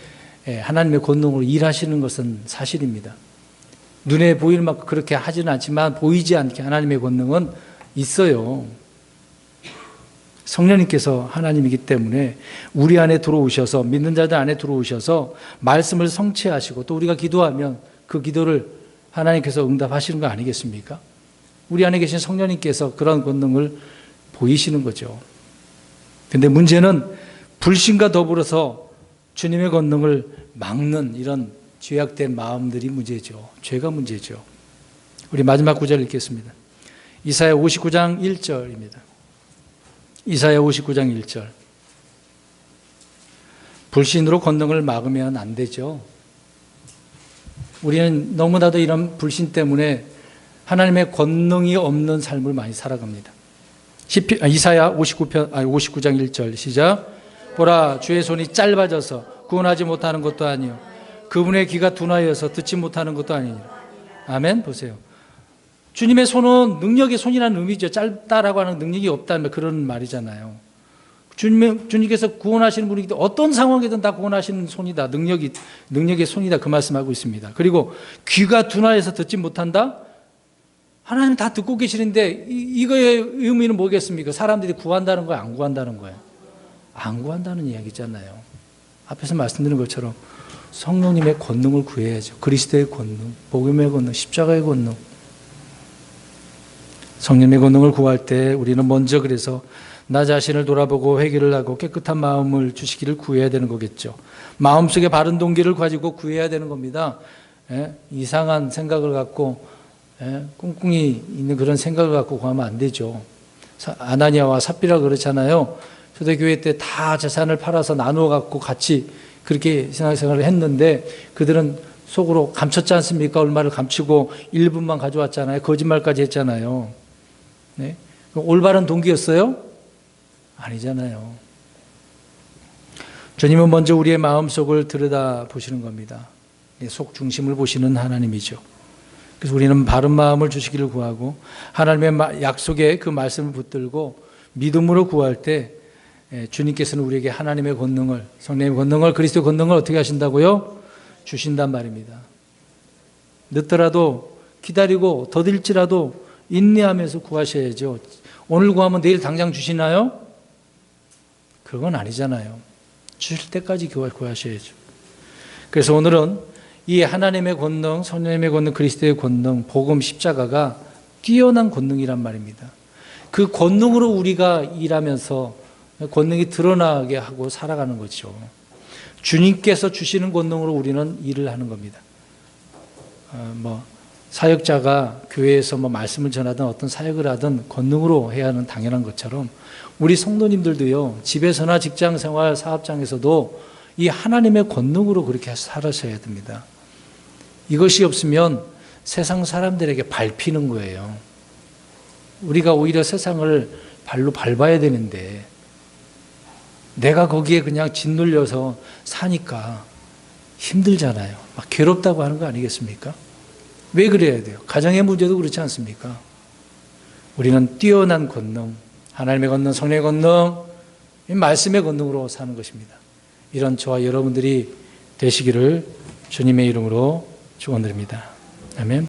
하나님의 권능으로 일하시는 것은 사실입니다. 눈에 보이는 만큼 그렇게 하지는 않지만 보이지 않게 하나님의 권능은 있어요. 성령님께서 하나님이기 때문에 우리 안에 들어오셔서 믿는 자들 안에 들어오셔서 말씀을 성취하시고 또 우리가 기도하면 그 기도를 하나님께서 응답하시는 거 아니겠습니까? 우리 안에 계신 성령님께서 그런 권능을 보이시는 거죠. 그런데 문제는 불신과 더불어서 주님의 권능을 막는 이런 죄악된 마음들이 문제죠. 죄가 문제죠. 우리 마지막 구절 읽겠습니다. 이사야 59장 1절입니다. 이사야 59장 1절. 불신으로 권능을 막으면 안 되죠. 우리는 너무나도 이런 불신 때문에 하나님의 권능이 없는 삶을 많이 살아갑니다. 이사야 59장 1절 시작. 보라, 주의 손이 짧아져서 구원하지 못하는 것도 아니요 그분의 귀가 둔하여서 듣지 못하는 것도 아니니라. 아멘. 보세요. 주님의 손은 능력의 손이라는 의미죠. 짧다라고 하는 능력이 없다면 그런 말이잖아요. 주님께서 구원하시는 분이기 때문에 어떤 상황이든 다 구원하시는 손이다. 능력의 손이다. 그 말씀하고 있습니다. 그리고 귀가 둔하여서 듣지 못한다. 하나님 다 듣고 계시는데 이거의 의미는 뭐겠습니까? 사람들이 구한다는 거예요? 안 구한다는 거예요? 안 구한다는 이야기잖아요. 앞에서 말씀드린 것처럼 성령님의 권능을 구해야죠. 그리스도의 권능, 복음의 권능, 십자가의 권능. 성령의 권능을 구할 때 우리는 먼저 그래서 나 자신을 돌아보고 회개를 하고 깨끗한 마음을 주시기를 구해야 되는 거겠죠. 마음속에 바른 동기를 가지고 구해야 되는 겁니다. 이상한 생각을 갖고 꿍꿍이 있는 그런 생각을 갖고 구하면 안 되죠. 아나니아와 삽비라 그렇잖아요. 초대교회 때 다 재산을 팔아서 나누어 갖고 같이 그렇게 신앙생활을 했는데 그들은 속으로 감췄지 않습니까? 얼마를 감추고 일부만 가져왔잖아요. 거짓말까지 했잖아요. 네? 올바른 동기였어요? 아니잖아요. 주님은 먼저 우리의 마음속을 들여다보시는 겁니다. 속 중심을 보시는 하나님이죠. 그래서 우리는 바른 마음을 주시기를 구하고 하나님의 약속에 그 말씀을 붙들고 믿음으로 구할 때 주님께서는 우리에게 하나님의 권능을, 성령의 권능을, 그리스도의 권능을 어떻게 하신다고요? 주신단 말입니다. 늦더라도 기다리고 더딜지라도 인내하면서 구하셔야죠. 오늘 구하면 내일 당장 주시나요? 그건 아니잖아요. 주실 때까지 구하셔야죠. 그래서 오늘은 이 하나님의 권능, 성령님의 권능, 그리스도의 권능, 복음, 십자가가 뛰어난 권능이란 말입니다. 그 권능으로 우리가 일하면서 권능이 드러나게 하고 살아가는 거죠. 주님께서 주시는 권능으로 우리는 일을 하는 겁니다. 사역자가 교회에서 말씀을 전하든 어떤 사역을 하든 권능으로 해야 하는 당연한 것처럼 우리 성도님들도요, 집에서나 직장 생활, 사업장에서도 이 하나님의 권능으로 그렇게 살아셔야 됩니다. 이것이 없으면 세상 사람들에게 밟히는 거예요. 우리가 오히려 세상을 발로 밟아야 되는데 내가 거기에 그냥 짓눌려서 사니까 힘들잖아요. 막 괴롭다고 하는 거 아니겠습니까? 왜 그래야 돼요? 가정의 문제도 그렇지 않습니까? 우리는 뛰어난 권능, 하나님의 권능, 성령의 권능, 이 말씀의 권능으로 사는 것입니다. 이런 저와 여러분들이 되시기를 주님의 이름으로 축원드립니다. 아멘.